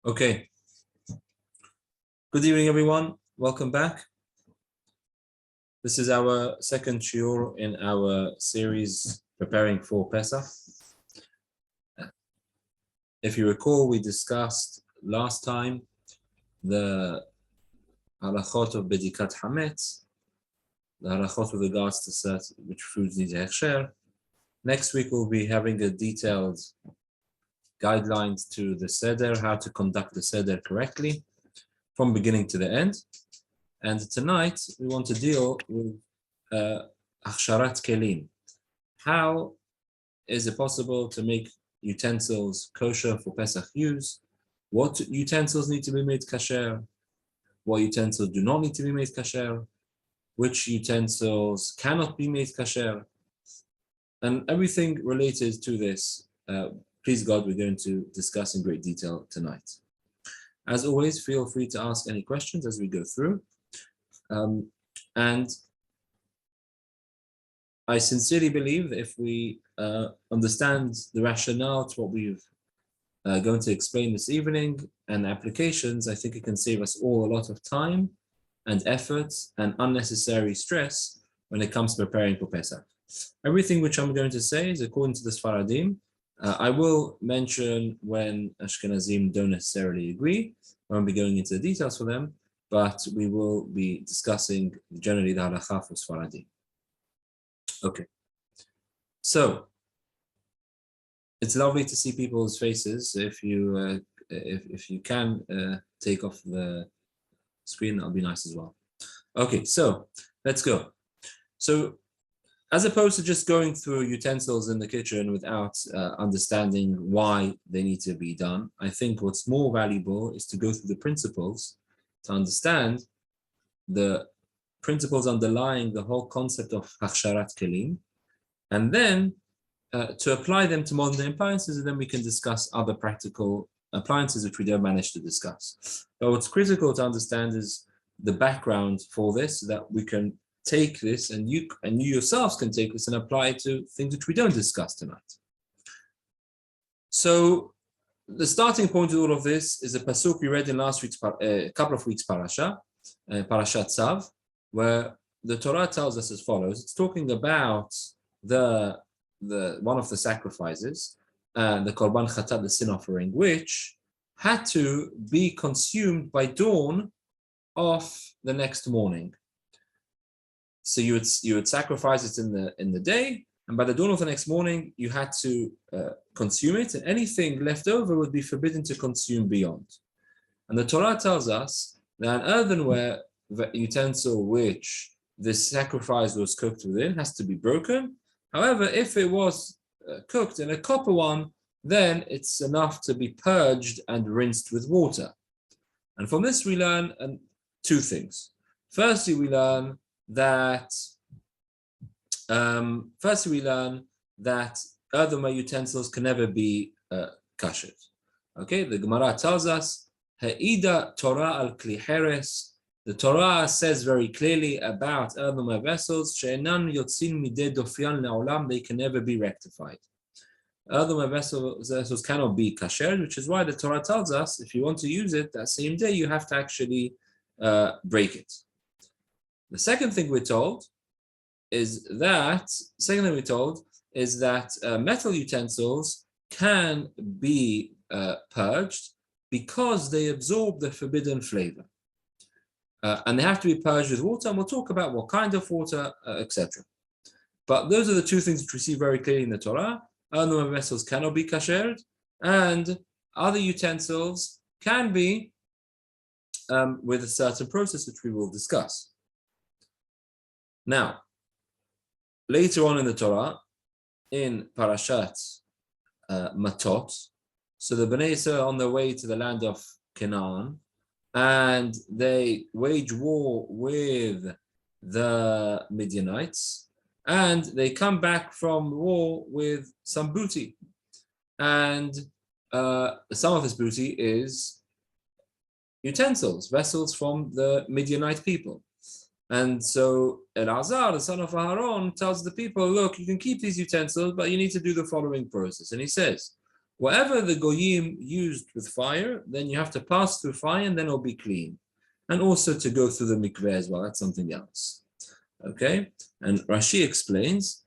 Okay. Good evening, everyone. Welcome back. This is our second shiur in our series preparing for Pesach. If you recall, we discussed last time the halachot of bedikat hametz, the halachot with regards to which foods need hechsher. Next week we'll be having a detailed guidelines to the seder, how to conduct the seder correctly from beginning to the end. And tonight we want to deal with achsharat kelim. How is it possible to make utensils kosher for Pesach use? What utensils need to be made kasher? What utensils do not need to be made kasher? Which utensils cannot be made kasher? And everything related to this, please God, we're going to discuss in great detail tonight. As always, feel free to ask any questions as we go through. And I sincerely believe that if we understand the rationale to what we've going to explain this evening and applications, I think it can save us all a lot of time and effort and unnecessary stress when it comes to preparing for Pesach. Everything which I'm going to say is according to the Sfaradim. I will mention when Ashkenazim don't necessarily agree. I won't be going into the details for them, but we will be discussing generally the halacha for Sfaradim. Okay, so it's lovely to see people's faces. If you can take off the screen, that'll be nice as well. Okay, so let's go. So as opposed to just going through utensils in the kitchen without understanding why they need to be done, I think what's more valuable is to go through the principles to understand the principles underlying the whole concept of achsharat kelim, and then to apply them to modern day appliances, and then we can discuss other practical appliances which we don't manage to discuss. But what's critical to understand is the background for this, so that we can take this, and you yourselves can take this and apply it to things which we don't discuss tonight. So the starting point of all of this is a pasuk we read in last week's couple of weeks parashat Tzav, where the Torah tells us as follows. It's talking about the one of the sacrifices, the korban chatat, the sin offering, which had to be consumed by dawn of the next morning. So you would sacrifice it in the day, and by the dawn of the next morning, you had to consume it, and anything left over would be forbidden to consume beyond. And the Torah tells us that an earthenware utensil which this sacrifice was cooked within has to be broken. However, if it was cooked in a copper one, then it's enough to be purged and rinsed with water. And from this we learn two things. Firstly, we learn that earthenware utensils can never be kasher. Okay, the Gemara tells us, Ha'ida Torah al kli heres. The Torah says very clearly about earthenware vessels, she'enan yotzin midei dofyan le'olam, they can never be rectified. Earthenware vessels cannot be kasher, which is why the Torah tells us if you want to use it that same day, you have to actually break it. The second thing we're told is that metal utensils can be purged because they absorb the forbidden flavor. And they have to be purged with water, and we'll talk about what kind of water, etc. But those are the two things which we see very clearly in the Torah. Earthenware vessels cannot be kashered, and other utensils can be with a certain process which we will discuss. Now, later on in the Torah, in Parashat Matot, so the Bnei Yisrael are on their way to the land of Canaan, and they wage war with the Midianites, and they come back from war with some booty. And some of this booty is utensils, vessels from the Midianite people. And so Elazar, the son of Aharon, tells the people, look, you can keep these utensils, but you need to do the following process. And he says, Whatever the goyim used with fire, then you have to pass through fire and then it'll be clean. And also to go through the mikveh as well, that's something else. Okay, and Rashi explains,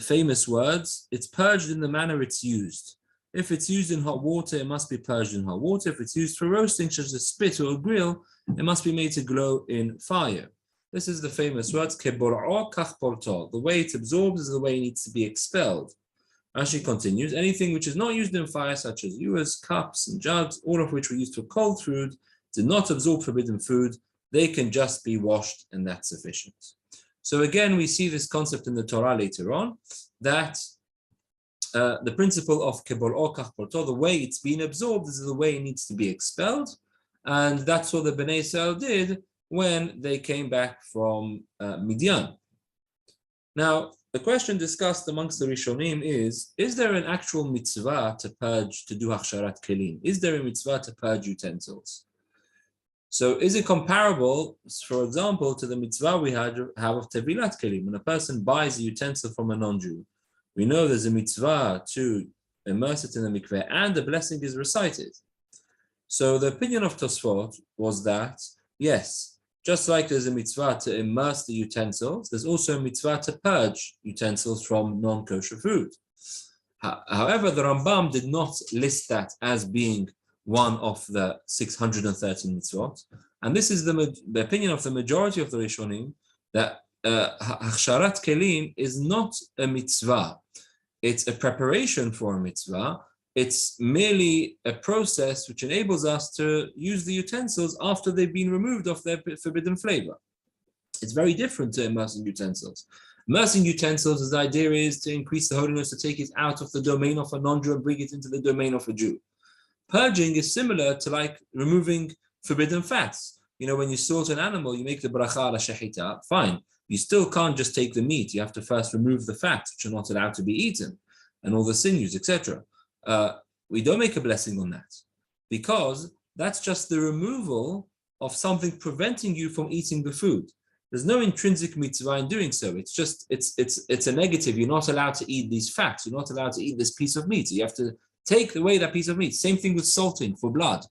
famous words, it's purged in the manner it's used. If it's used in hot water, it must be purged in hot water. If it's used for roasting, such as a spit or a grill, it must be made to glow in fire. This is the famous words, kebor'o kach porto. The way it absorbs is the way it needs to be expelled. Rashi continues, anything which is not used in fire, such as ewers, cups, and jugs, all of which were used for cold food, did not absorb forbidden food, they can just be washed, and that's sufficient. So again, we see this concept in the Torah later on, that the principle of kebor'o kach porto, the way it's been absorbed is the way it needs to be expelled, and that's what the Bnei Israel did when they came back from Midian. Now, the question discussed amongst the Rishonim is there an actual mitzvah to purge, to do hachsharat kelim? Is there a mitzvah to purge utensils? So is it comparable, for example, to the mitzvah we have of tevilat kelim? When a person buys a utensil from a non-Jew, we know there's a mitzvah to immerse it in the mikveh and the blessing is recited. So the opinion of Tosfot was that, yes, just like there's a mitzvah to immerse the utensils, there's also a mitzvah to purge utensils from non-kosher food. However, the Rambam did not list that as being one of the 613 mitzvot. And this is the opinion of the majority of the Rishonim, that hachsharat kelim is not a mitzvah. It's a preparation for a mitzvah. It's merely a process which enables us to use the utensils after they've been removed of their forbidden flavor. It's very different to immersing utensils. Immersing utensils, the idea is to increase the holiness, to take it out of the domain of a non-Jew and bring it into the domain of a Jew. Purging is similar to like removing forbidden fats. You know, when you salt an animal, you make the bracha ala shechita, fine. You still can't just take the meat. You have to first remove the fats, which are not allowed to be eaten, and all the sinews, etc. We don't make a blessing on that, because that's just the removal of something preventing you from eating the food. There's no intrinsic mitzvah in doing so. It's just, it's a negative. You're not allowed to eat these fats. You're not allowed to eat this piece of meat. You have to take away that piece of meat. Same thing with salting for blood.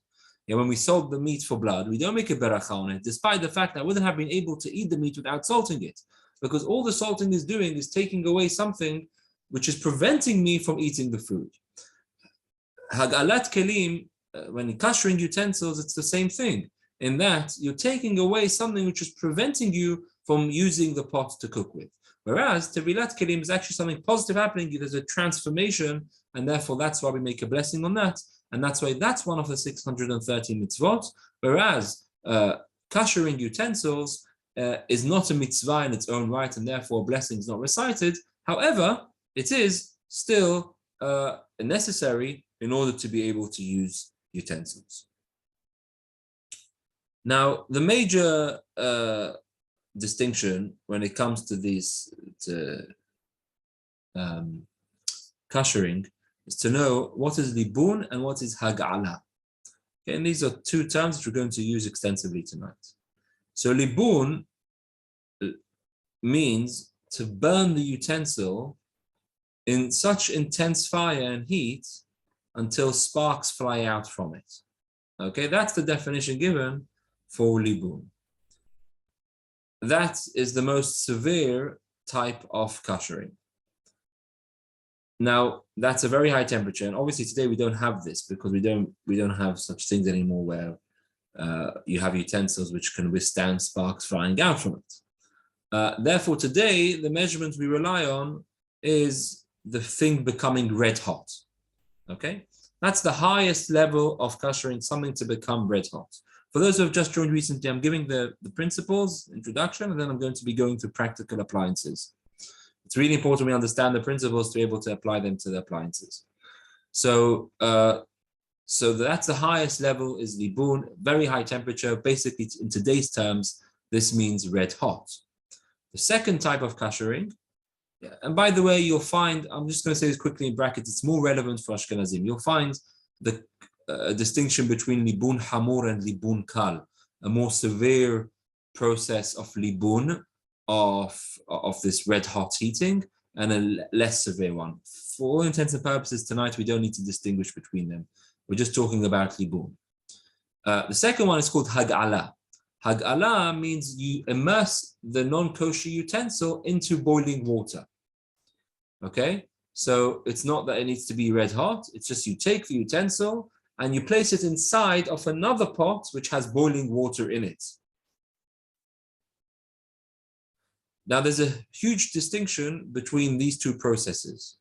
You know, when we salt the meat for blood, we don't make a beracha on it, despite the fact that I wouldn't have been able to eat the meat without salting it, because all the salting is doing is taking away something which is preventing me from eating the food. Hagalat kelim, when kashering utensils, it's the same thing, in that you're taking away something which is preventing you from using the pot to cook with. Whereas tevilat kelim is actually something positive happening. There's a transformation, and therefore that's why we make a blessing on that. And that's why that's one of the 613 mitzvot. Whereas kashering utensils is not a mitzvah in its own right, and therefore a blessing is not recited. However, it is still necessary in order to be able to use utensils. Now, the major distinction when it comes to these kashering is to know what is libun and what is hag'ala. Okay, and these are two terms which we're going to use extensively tonight. So libun means to burn the utensil in such intense fire and heat until sparks fly out from it. Okay, that's the definition given for libun. That is the most severe type of kashering. Now, that's a very high temperature, and obviously today we don't have this because we don't have such things anymore where you have utensils which can withstand sparks flying out from it. Therefore, today the measurement we rely on is the thing becoming red hot. Okay, that's the highest level of kashering, something to become red hot. For those who have just joined recently, I'm giving the principles, introduction, and then I'm going to be going to practical appliances. It's really important we understand the principles to be able to apply them to the appliances. So, so that's the highest level is libun, very high temperature. Basically, in today's terms, this means red hot. The second type of kashering, and by the way, you'll find, I'm just going to say this quickly in brackets, it's more relevant for Ashkenazim. You'll find the distinction between libun hamur and libun kal, a more severe process of libun, of this red hot heating, and a less severe one. for all intents and purposes tonight, we don't need to distinguish between them. We're just talking about libun. The second one is called hag'ala. Hag'ala means you immerse the non-kosher utensil into boiling water. Okay, so it's not that it needs to be red hot. It's just you take the utensil and you place it inside of another pot which has boiling water in it. Now, there's a huge distinction between these two processes,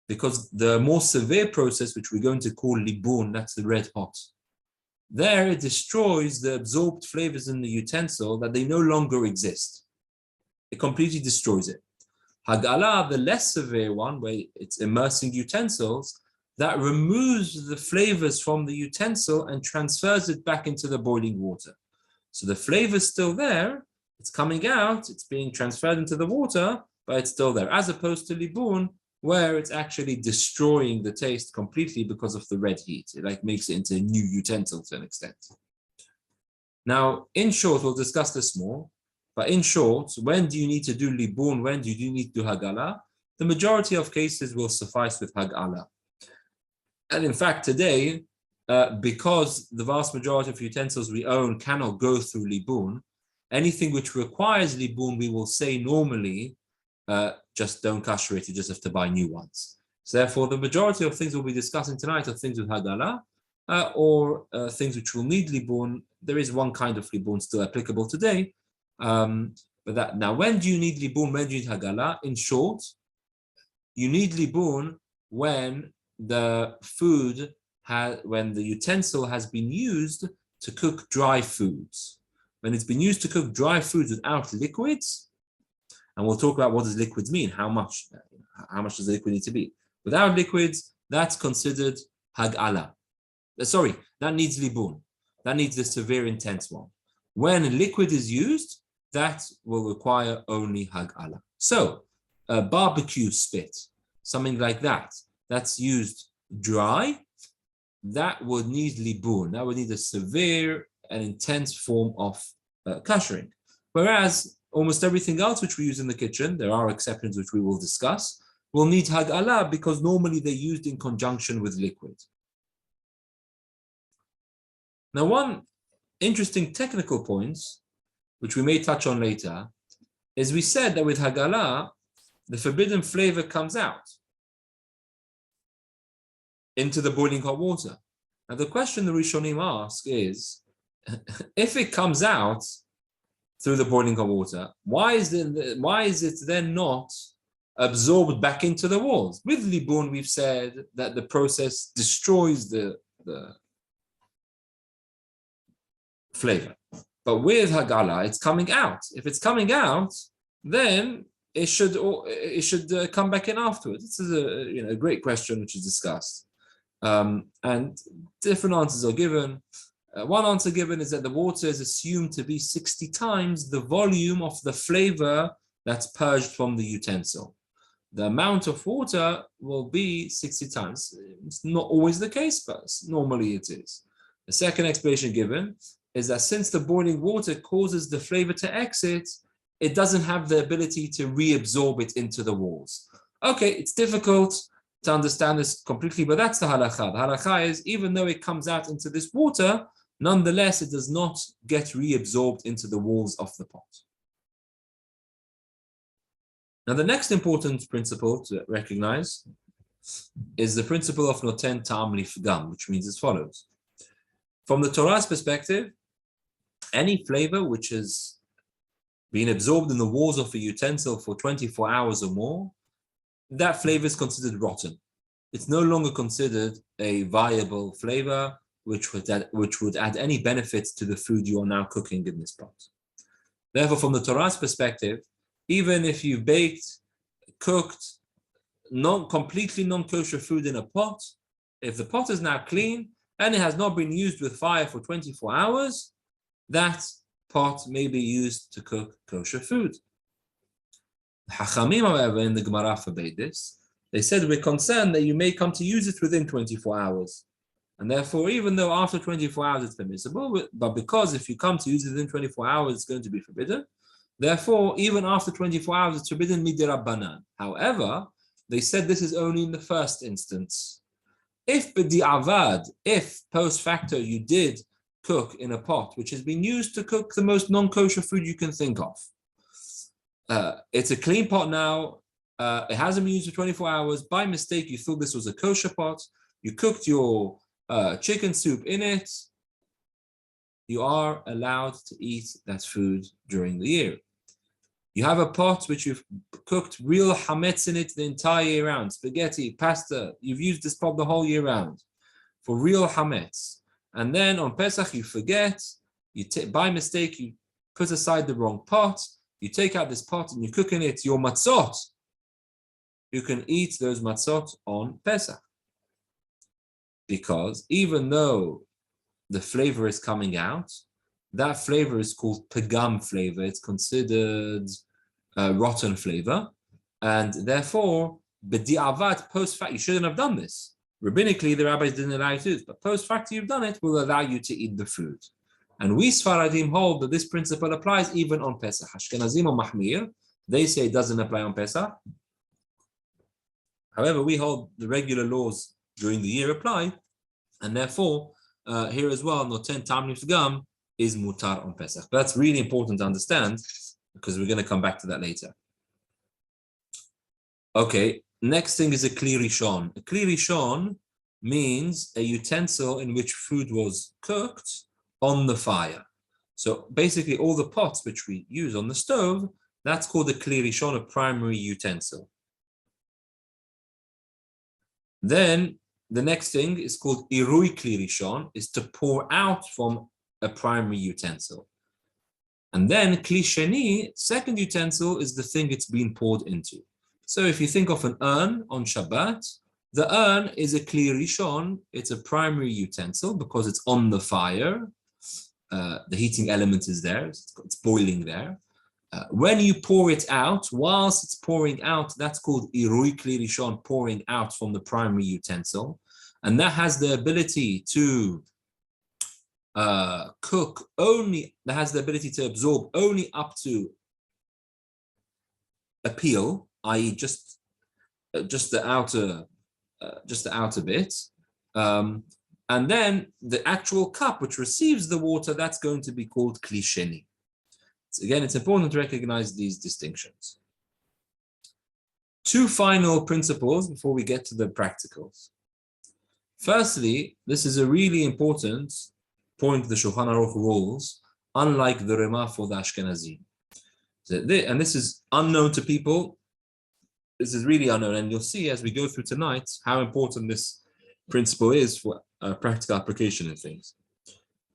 because the more severe process, which we're going to call libun, that's the red hot, there it destroys the absorbed flavors in the utensil that they no longer exist. It completely destroys it. Hag'ala, the less severe one, where it's immersing utensils, that removes the flavors from the utensil and transfers it back into the boiling water. So the flavor's still there, it's coming out, it's being transferred into the water, but it's still there, as opposed to libun, where it's actually destroying the taste completely because of the red heat. It like makes it into a new utensil to an extent. Now, in short, we'll discuss this more, but in short, when do you need to do libun, when do you need to do hag'ala? The majority of cases will suffice with hag'ala. And in fact, today, because the vast majority of utensils we own cannot go through libun, anything which requires libun, we will say normally, just don't kasher it, you just have to buy new ones. So therefore, the majority of things we'll be discussing tonight are things with hag'ala, or things which will need libun. There is one kind of libun still applicable today. But that now, when do you need libun, when do you need hag'ala? In short, you need libun when the food when the utensil has been used to cook dry foods. When it's been used to cook dry foods without liquids, and we'll talk about what does liquids mean, how much does the liquid need to be? Without liquids, that's considered hag'ala. Sorry, that needs libun. That needs the severe intense one. When liquid is used, that will require only hag'ala. So, a barbecue spit, something like that, that's used dry, that would need libun. That would need a severe and intense form of kashering. Whereas almost everything else which we use in the kitchen, there are exceptions which we will discuss, will need hag'ala because normally they're used in conjunction with liquid. Now, one interesting technical point, which we may touch on later, is we said that with hag'ala, the forbidden flavor comes out into the boiling hot water. Now, the question the Rishonim ask is, if it comes out through the boiling hot water, why is it then not absorbed back into the walls? With libun, we've said that the process destroys the flavor. But with hag'ala, it's coming out. If it's coming out, then it should come back in afterwards. This is a great question which is discussed. And different answers are given. One answer given is that the water is assumed to be 60 times the volume of the flavor that's purged from the utensil. The amount of water will be 60 times. It's not always the case, but normally it is. The second explanation given is that since the boiling water causes the flavor to exit, it doesn't have the ability to reabsorb it into the walls. Okay, it's difficult to understand this completely, but that's the halakha. The halakha is, even though it comes out into this water, nonetheless, it does not get reabsorbed into the walls of the pot. Now, the next important principle to recognize is the principle of noten ta'am lifgam, which means as follows. From the Torah's perspective, any flavor which has been absorbed in the walls of a utensil for 24 hours or more, that flavor is considered rotten. It's no longer considered a viable flavor which would add any benefits to the food you are now cooking in this pot. Therefore, from the Torah's perspective, even if you've cooked completely non-kosher food in a pot, if the pot is now clean and it has not been used with fire for 24 hours, that pot may be used to cook kosher food. Hachamim, however, in the Gemara forbade this. They said, we're concerned that you may come to use it within 24 hours. And therefore, even though after 24 hours it's permissible, but because if you come to use it within 24 hours, it's going to be forbidden. Therefore, even after 24 hours, it's forbidden midirabbanan. However, they said this is only in the first instance. If b'di'avad, if post facto you did cook in a pot which has been used to cook the most non-kosher food you can think of, it's a clean pot now, it hasn't been used for 24 hours, by mistake you thought this was a kosher pot, you cooked your chicken soup in it, you are allowed to eat that food during the year. You have a pot which you've cooked real hametz in it the entire year round, spaghetti, pasta, you've used this pot the whole year round for real hametz. And then on Pesach you forget, by mistake you put aside the wrong pot, you take out this pot and you cook in it your matzot. You can eat those matzot on Pesach. Because even though the flavor is coming out, that flavor is called pagam flavor. It's considered rotten flavor. And therefore, b'di'avad, post-fact, you shouldn't have done this. Rabbinically, the rabbis didn't allow you to do this, but post-fact you've done it will allow you to eat the food. And we Sfaradim hold that this principle applies even on Pesach. Ashkenazim or Mahmir, they say it doesn't apply on Pesach. However, we hold the regular laws during the year apply, and therefore, here as well, noten tam nifgam is mutar on Pesach. But that's really important to understand because we're going to come back to that later. Okay, next thing is a kli rishon. A kli rishon means a utensil in which food was cooked on the fire. So basically all the pots which we use on the stove, that's called a kli rishon, a primary utensil. Then the next thing is called irui kli rishon, is to pour out from a primary utensil. And then kli sheni, second utensil, is the thing it's been poured into. So if you think of an urn on Shabbat, the urn is a kli rishon, it's a primary utensil because it's on the fire. The heating element is there, it's boiling there. When you pour it out, whilst it's pouring out, that's called irui kli rishon, pouring out from the primary utensil. And that has the ability to cook only, that has the ability to absorb only up to a peel, i.e. just the outer bit. And then the actual cup which receives the water, that's going to be called kli sheni. Again, it's important to recognize these distinctions. Two final principles before we get to the practicals. Firstly, this is a really important point the Shulchan Aruch rules, unlike the Rema for the Ashkenazim. And this is unknown to people. This is really unknown, and you'll see as we go through tonight how important this principle is for practical application of things.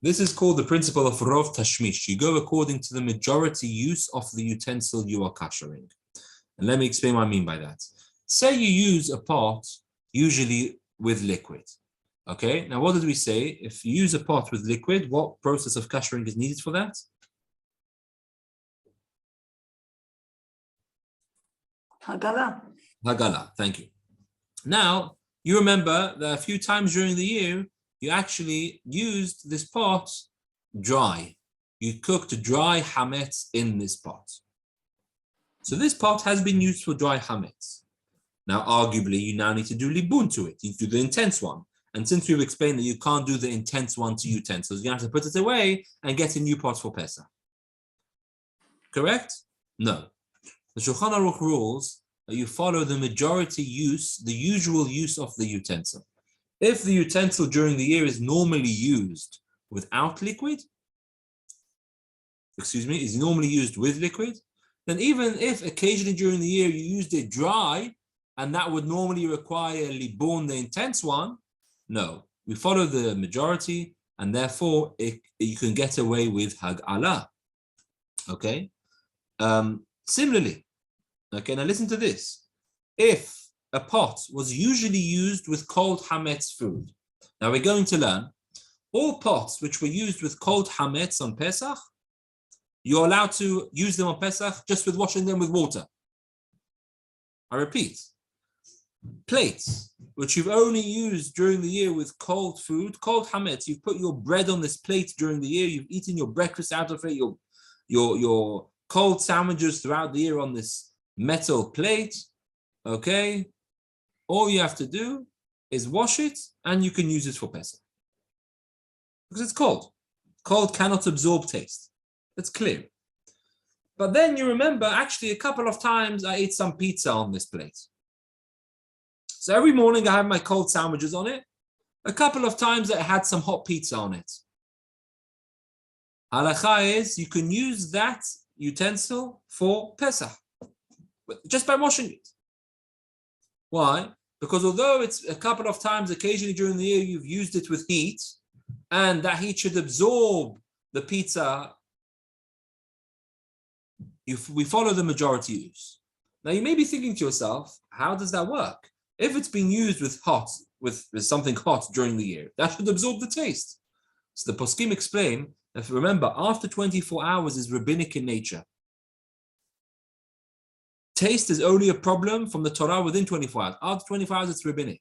This is called the principle of Rov Tashmish. You go according to the majority use of the utensil you are kashering. And let me explain what I mean by that. Say you use a pot usually with liquid. Okay, now what did we say? If you use a pot with liquid, what process of kashering is needed for that? Hagala. Hagala, thank you. Now, you remember that a few times during the year, you actually used this pot dry. You cooked dry hametz in this pot. So this pot has been used for dry hametz. Now, arguably, you now need to do libun to it. You need to do the intense one. And since we've explained that you can't do the intense one to utensils, you have to put it away and get a new pot for Pesach. Correct? No. The Shulchan Aruch rules that you follow the majority use, the usual use of the utensil. If the utensil during the year is normally used without liquid, is normally used with liquid, then even if occasionally during the year you used it dry, and that would normally require libun, the intense one, no, we follow the majority, and therefore you can get away with hag'ala. Okay? Similarly, okay, now listen to this. If a pot was usually used with cold hametz food, now we're going to learn all pots which were used with cold hametz on Pesach, you're allowed to use them on Pesach just with washing them with water. I repeat, plates which you've only used during the year with cold food, cold hametz, you've put your bread on this plate during the year, you've eaten your breakfast out of it, your cold sandwiches throughout the year on this metal plate, okay? all you have to do is wash it and you can use it for Pesach. Because it's cold. Cold cannot absorb taste. That's clear. But then you remember, actually, a couple of times I ate some pizza on this plate. So every morning I have my cold sandwiches on it. A couple of times I had some hot pizza on it. Halakha is you can use that utensil for Pesach, just by washing it. Why? Because although it's a couple of times, occasionally during the year, you've used it with heat, and that heat should absorb the pizza, we follow the majority use. Now you may be thinking to yourself, how does that work? If it's been used with something hot during the year, that should absorb the taste. So the poskim explain that, remember, after 24 hours is rabbinic in nature. Taste is only a problem from the Torah within 24 hours. After 24 hours, it's rabbinic.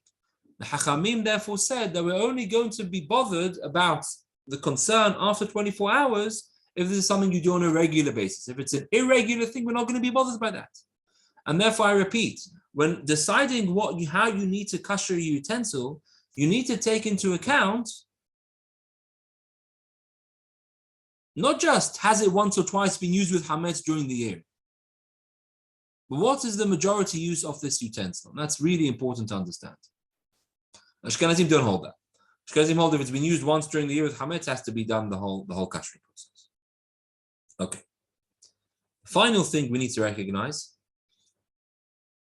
The Hachamim therefore said that we're only going to be bothered about the concern after 24 hours if this is something you do on a regular basis. If it's an irregular thing, we're not going to be bothered by that. And therefore, I repeat, when deciding how you need to kasher a utensil, you need to take into account not just has it once or twice been used with hametz during the year, but what is the majority use of this utensil? And that's really important to understand. Ashkenazim don't hold that. Ashkenazim hold if it's been used once during the year with hametz, it has to be done the whole kashering process. Okay. Final thing we need to recognize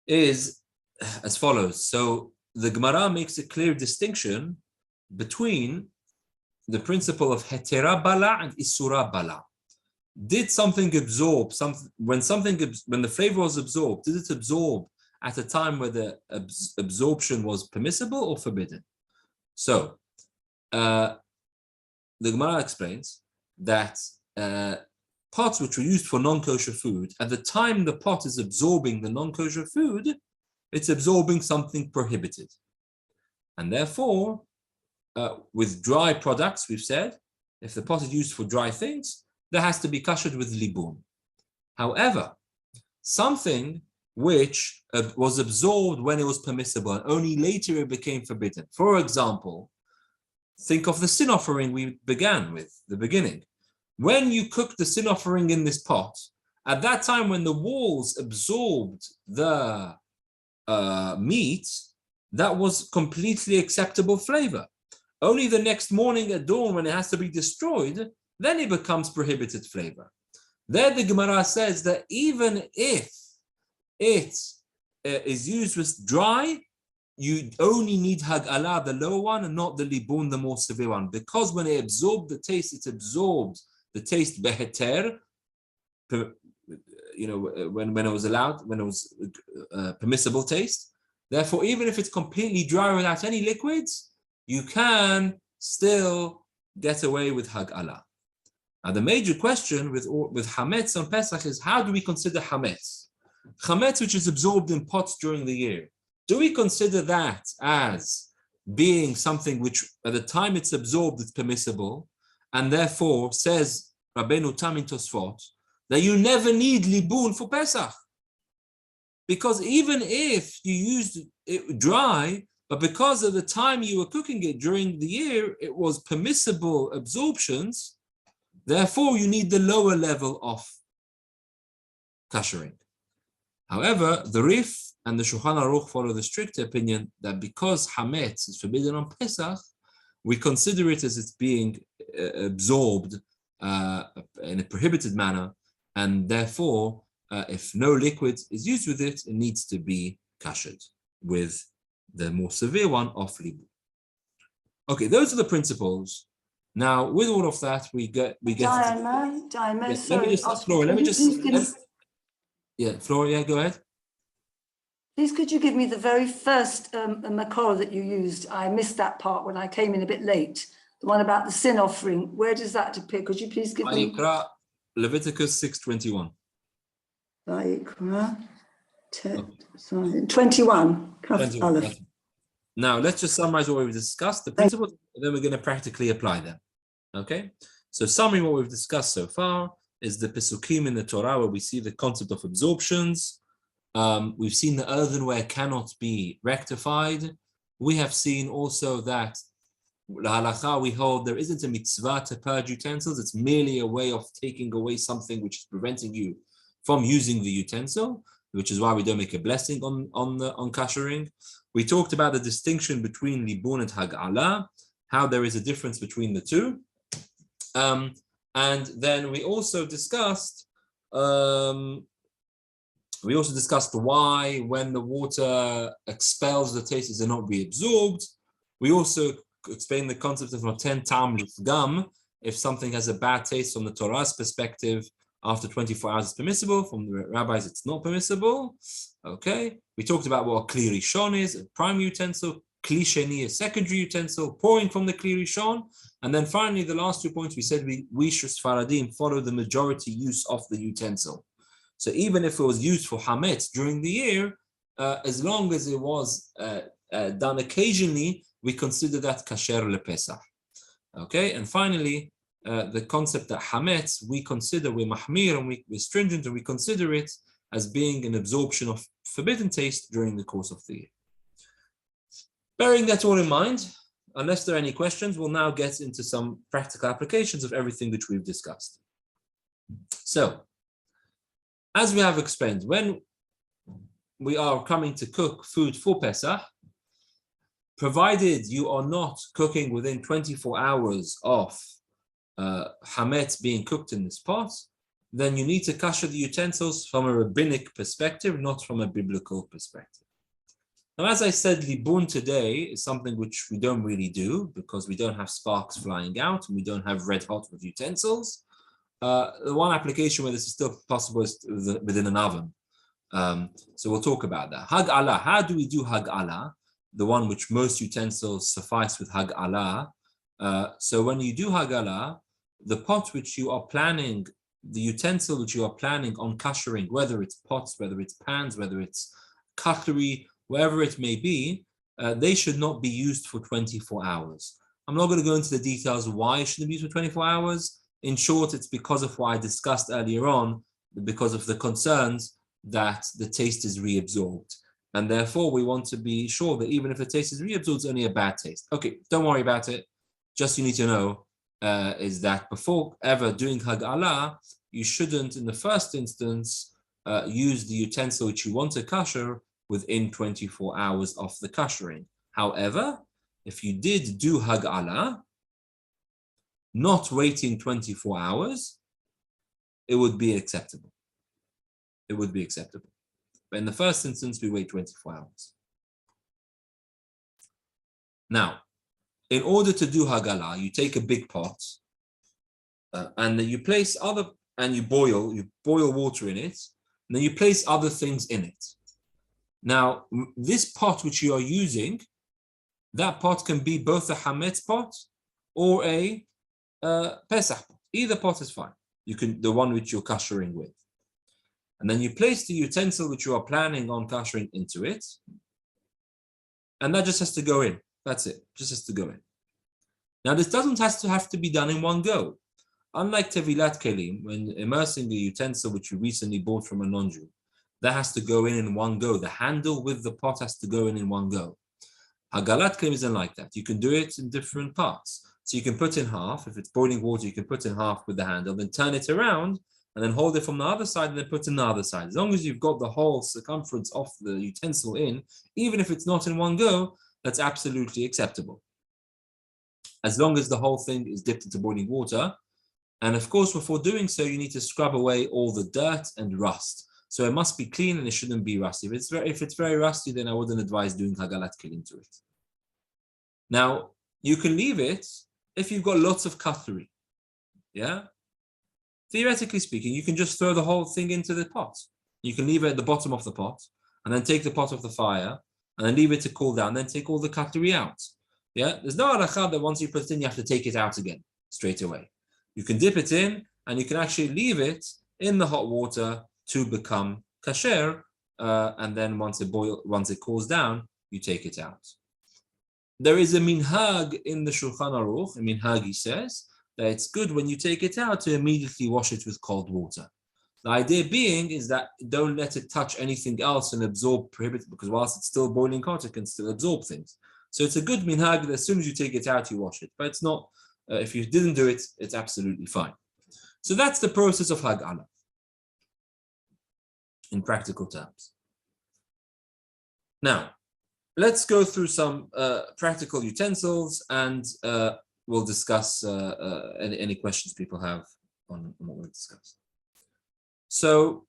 is as follows. So the Gemara makes a clear distinction between the principle of hetera bala and isura bala. Did something absorb when the flavor was absorbed? Did it absorb at a time where the absorption was permissible or forbidden? So the Gemara explains that pots which were used for non-kosher food, at the time the pot is absorbing the non-kosher food, it's absorbing something prohibited. And therefore, with dry products, we've said, if the pot is used for dry things, there has to be kashered with libun. However, something which was absorbed when it was permissible and only later it became forbidden. For example, think of the sin offering we began with, the beginning. When you cook the sin offering in this pot, at that time when the walls absorbed the meat, that was completely acceptable flavor. Only the next morning at dawn, when it has to be destroyed, then it becomes prohibited flavor. There the Gemara says that even if it is used with dry, you only need hag'ala, the lower one, and not the libun, the more severe one. Because when it absorbed the taste, it absorbed the taste beheter, when it was allowed, when it was permissible taste. Therefore, even if it's completely dry without any liquids, you can still get away with hag'ala. Now, the major question with hametz on Pesach is, how do we consider hametz? Hametz, which is absorbed in pots during the year, do we consider that as being something which, at the time it's absorbed, it's permissible, and therefore, says Rabbeinu Tam in Tosfot, that you never need libun for Pesach? Because even if you used it dry, but because of the time you were cooking it during the year, it was permissible absorptions, therefore you need the lower level of kashering. However, the Rif and the Shulchan Aruch follow the strict opinion that because hametz is forbidden on Pesach, we consider it as it's being absorbed in a prohibited manner, and therefore, if no liquid is used with it, it needs to be kashered with the more severe one of libu. Okay, those are the principles. Now, with all of that, we get. Diana, Yeah, sorry. let me just, Flora. Yeah, Flora. Yeah, go ahead. Please, could you give me the very first makor that you used? I missed that part when I came in a bit late. The one about the sin offering. Where does that appear? Could you please give me? Vayikra, Leviticus 6:21. Vayikra 21. Now, let's just summarize what we've discussed, the principles, and then we're going to practically apply them. Okay? So, summary what we've discussed so far is the Pesukim in the Torah where we see the concept of absorptions, We've seen the earthenware cannot be rectified. We have seen also that the halakha we hold there isn't a mitzvah to purge utensils. It's merely a way of taking away something which is preventing you from using the utensil, which is why we don't make a blessing on kashering. We talked about the distinction between libun and hag'ala, how there is a difference between the two. And then we also discussed why when the water expels the taste, is not reabsorbed. We also explained the concept of noten tam lifgam. If something has a bad taste from the Torah's perspective, after 24 hours it's permissible. From the rabbis, it's not permissible. Okay. We talked about what a kli rishon is, a primary utensil, kli sheni, a secondary utensil, pouring from the kli rishon. And then finally, the last 2 points, we said we Sfaradim follow the majority use of the utensil. So even if it was used for hametz during the year, as long as it was done occasionally, we consider that kasher lepesach. Okay, and finally, the concept that hametz, we're mahmir and we're stringent, and we consider it as being an absorption of forbidden taste during the course of the year. Bearing that all in mind, unless there are any questions, we'll now get into some practical applications of everything which we've discussed. So, as we have explained, when we are coming to cook food for Pesach, provided you are not cooking within 24 hours of hametz being cooked in this pot, then you need to kasher the utensils from a rabbinic perspective, not from a biblical perspective. Now, as I said, libun today is something which we don't really do because we don't have sparks flying out and we don't have red hot with utensils. The one application where this is still possible is within an oven. So we'll talk about that. Hag'ala, how do we do hag'ala? The one which most utensils suffice with hag'ala. So when you do hag'ala, the pot which you are planning, the utensil which you are planning on kashering, whether it's pots, whether it's pans, whether it's cutlery, wherever it may be, they should not be used for 24 hours. I'm not going to go into the details of why it shouldn't be used for 24 hours. In short, it's because of what I discussed earlier on, because of the concerns that the taste is reabsorbed. And therefore, we want to be sure that even if the taste is reabsorbed, it's only a bad taste. Okay, don't worry about it. Just you need to know is that before ever doing hag'ala, you shouldn't, in the first instance, use the utensil which you want to kasher within 24 hours of the kashering. However, if you did do hag'ala, not waiting 24 hours, it would be acceptable. It would be acceptable. But in the first instance, we wait 24 hours. Now, in order to do hag'ala, you take a big pot and then you place you boil water in it, and then you place other things in it. Now, this pot which you are using, that pot can be both a hametz pot or a Pesach pot. Either pot is fine. You can, the one which you're kashering with. And then you place the utensil which you are planning on kashering into it. And that just has to go in. That's it. Just has to go in. Now, this doesn't have to be done in one go. Unlike tevilat kelim, when immersing a utensil which you recently bought from a non-Jew, that has to go in one go. The handle with the pot has to go in one go. Hagalat kelim isn't like that. You can do it in different parts. So you can put in half. If it's boiling water, you can put in half with the handle, then turn it around, and then hold it from the other side, and then put in the other side. As long as you've got the whole circumference of the utensil in, even if it's not in one go, that's absolutely acceptable. As long as the whole thing is dipped into boiling water. And of course, before doing so, you need to scrub away all the dirt and rust. So it must be clean and it shouldn't be rusty. If it's very rusty, then I wouldn't advise doing hagalat kelim to it. Now, you can leave it if you've got lots of cutlery. Yeah? Theoretically speaking, you can just throw the whole thing into the pot. You can leave it at the bottom of the pot, and then take the pot off the fire, and then leave it to cool down, then take all the cutlery out. Yeah? There's no halakha that once you put it in, you have to take it out again straight away. You can dip it in, and you can actually leave it in the hot water to become kasher, and then once it cools down, you take it out. There is a minhag in the Shulchan Aruch. A minhag, he says, that it's good when you take it out to immediately wash it with cold water. The idea being is that don't let it touch anything else and absorb prohibited, because whilst it's still boiling hot, it can still absorb things. So it's a good minhag that as soon as you take it out, you wash it. But it's not, if you didn't do it, it's absolutely fine. So that's the process of hag'ala in practical terms. Now, let's go through some practical utensils, and we'll discuss any questions people have on what we've discussed. So,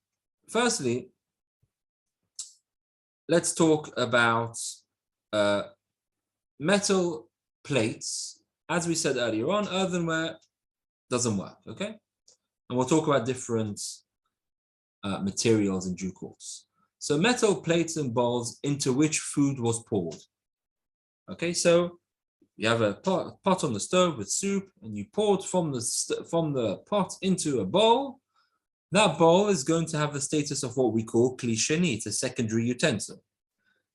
firstly, let's talk about metal plates. As we said earlier on, earthenware doesn't work, okay? And we'll talk about different materials in due course. So metal plates and bowls into which food was poured. Okay, so you have a pot on the stove with soup, and you pour it from the pot into a bowl. That bowl is going to have the status of what we call kli sheni. It's a secondary utensil.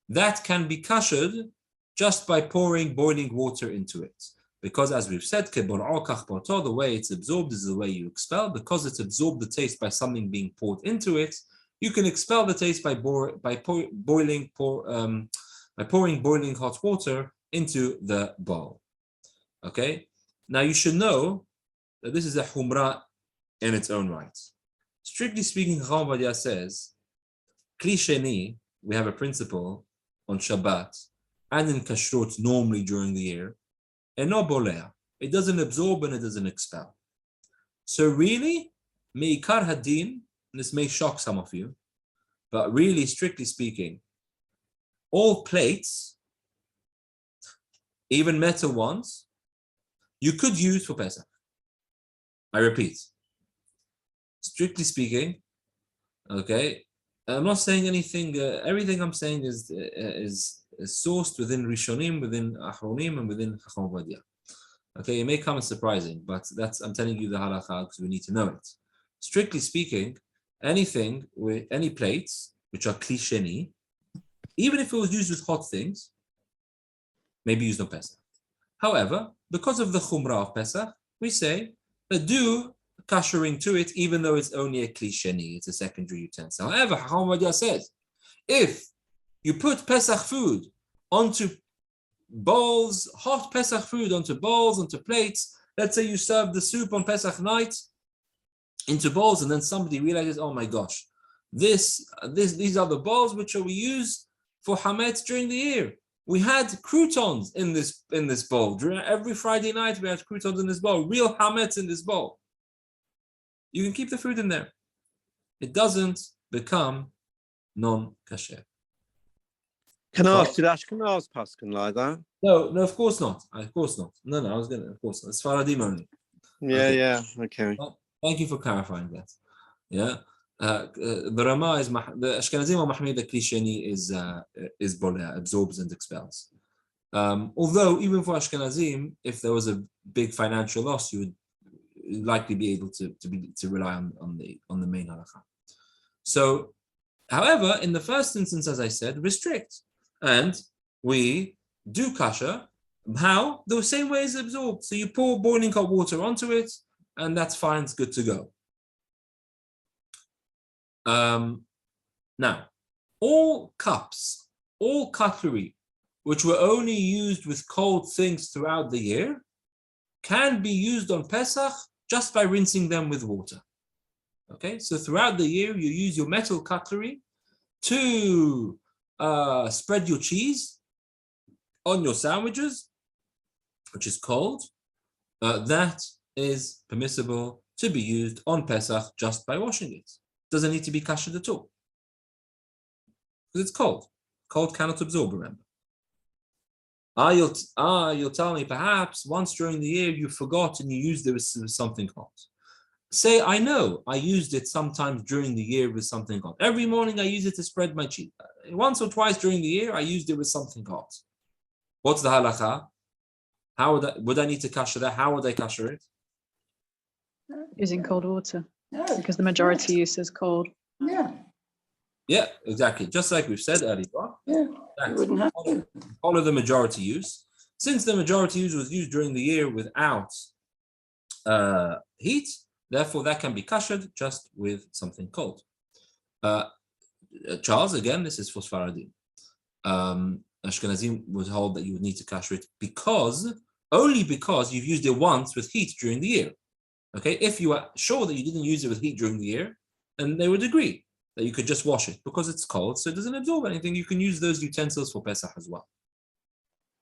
That can be kashered just by pouring boiling water into it. Because as we've said, the way it's absorbed is the way you expel. Because it's absorbed the taste by something being poured into it, you can expel the taste by pouring boiling hot water into the bowl. Okay? Now you should know that this is a humra in its own right. Strictly speaking, Chacham Ovadia says, kli sheni, we have a principle on Shabbat and in kashrut normally during the year, eno bolea. It doesn't absorb and it doesn't expel. So really, meikar hadin, and this may shock some of you, but really, strictly speaking, all plates, even metal ones, you could use for Pesach. I repeat, strictly speaking, okay, I'm not saying anything, everything I'm saying is sourced within Rishonim, within Achronim, and within Chacham Ovadia. Okay, it may come as surprising, but I'm telling you the halakha because we need to know it. Strictly speaking, anything with any plates which are kli sheni, even if it was used with hot things, may be used on Pesach. However, because of the chumrah of Pesach, we say that do kashering to it, even though it's only a kli sheni, it's a secondary utensil. However, Chacham Ovadia says, if you put Pesach food onto bowls, hot Pesach food onto bowls, onto plates, let's say you serve the soup on Pesach night into bowls, and then somebody realizes, oh my gosh, these are the bowls which we use for hametz during the year. We had croutons in this bowl. Every Friday night we had croutons in this bowl, real hametz in this bowl. You can keep the food in there. It doesn't become non-kasher. Can I ask, did Ashkenaz Paskin like that? No, of course not. Of course not. No, I was going to, of course not. It's Faradim only. Yeah, okay. Well, thank you for clarifying that. Yeah. The Rama is, the Ashkenazim or Mahmid the kli sheni is boleh, absorbs and expels. Although, even for Ashkenazim, if there was a big financial loss, you would likely be able to rely on the main halakha. So, however, in the first instance, as I said, restrict. And we do kasher. How? The same way it's absorbed. So you pour boiling hot water onto it, and that's fine, it's good to go. Now, all cups, all cutlery, which were only used with cold things throughout the year, can be used on Pesach just by rinsing them with water. Okay, so throughout the year, you use your metal cutlery to spread your cheese on your sandwiches, which is cold. That is permissible to be used on Pesach just by washing it. Doesn't need to be kashered at all. Because it's cold. Cold cannot absorb, remember. You'll tell me perhaps once during the year you forgot and you used it with something hot. Say, I know, I used it sometimes during the year with something hot. Every morning I use it to spread my cheese. Once or twice during the year, I used it with something hot. What's the halakha? How would I need to kasher that? How would I kasher it? Using cold water. No. Because the majority use is cold. Yeah. Yeah, exactly. Just like we've said earlier on. Yeah. You wouldn't have to. Follow the majority use. Since the majority use was used during the year without heat, Therefore, that can be kashered just with something cold. Charles, again, this is for Sfaradim. Ashkenazim would hold that you would need to kasher it only because you've used it once with heat during the year. Okay, if you are sure that you didn't use it with heat during the year, then they would agree that you could just wash it because it's cold, so it doesn't absorb anything. You can use those utensils for Pesach as well.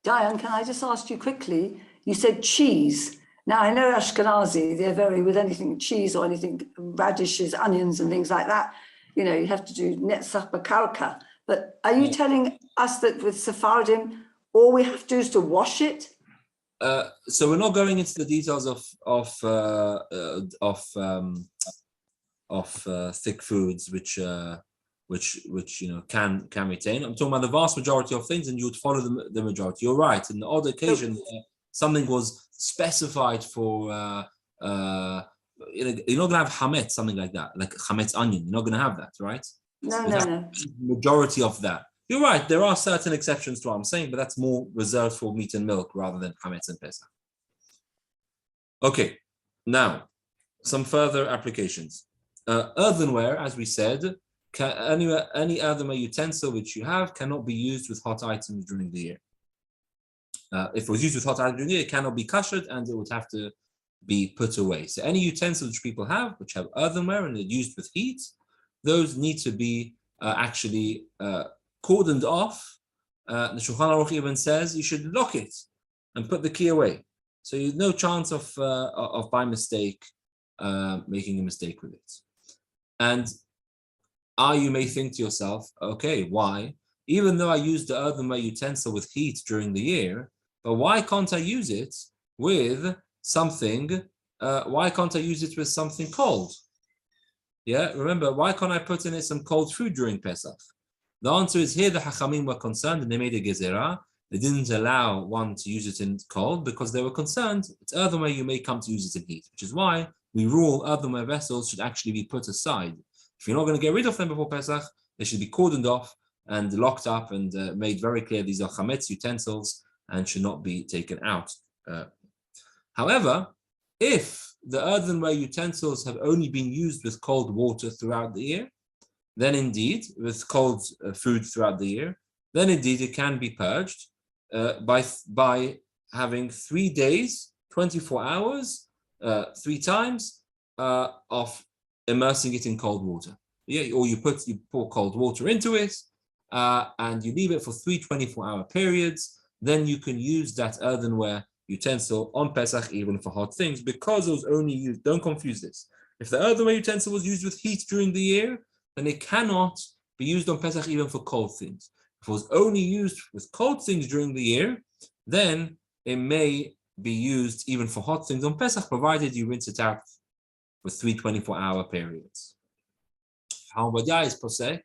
Diane, can I just ask you quickly? You said cheese. Now, I know Ashkenazi, they're very with anything cheese or anything, radishes, onions and things like that. You know, you have to do netzach bakarka. But are you telling us that with Sephardim, all we have to do is to wash it? So we're not going into the details of thick foods, which can retain. I'm talking about the vast majority of things, and you would follow the majority. You're right. In the odd occasion, something was specified for. You're not going to have hametz, something like that, like hametz onion. You're not going to have that, right? No. Majority of that. You're right. There are certain exceptions to what I'm saying, but that's more reserved for meat and milk rather than hametz and pesach. Okay, now some further applications. Earthenware, as we said, any earthenware utensil which you have cannot be used with hot items during the year. If it was used with hot items during the year, it cannot be kashered and it would have to be put away. So any utensils which people have, which have earthenware and are used with heat, those need to be actually cordoned off. The Shulchan Aruch even says you should lock it and put the key away. So you have no chance of by mistake making a mistake with it. And you may think to yourself, okay, why? Even though I used the earthenware utensil with heat during the year, but why can't I use it with something? Why can't I use it with something cold? Yeah, remember, why can't I put in it some cold food during Pesach? The answer is here the Hachamim were concerned and they made a gezerah. They didn't allow one to use it in cold because they were concerned it's earthenware, you may come to use it in heat, which is why we rule earthenware vessels should actually be put aside. If you're not going to get rid of them before Pesach, they should be cordoned off and locked up and made very clear these are chametz utensils and should not be taken out. However, if the earthenware utensils have only been used with cold water throughout the year, then indeed, with cold food throughout the year, then indeed it can be purged by having 3 days, 24 hours, 3 times of immersing it in cold water. Yeah, or you pour cold water into it and you leave it for 3 24-hour periods. Then you can use that earthenware utensil on Pesach even for hot things because it was only used. Don't confuse this. If the earthenware utensil was used with heat during the year, then it cannot be used on Pesach even for cold things. If it was only used with cold things during the year, then it may be used even for hot things on Pesach, provided you rinse it out with 3 24-hour periods. Ha'obadia is posek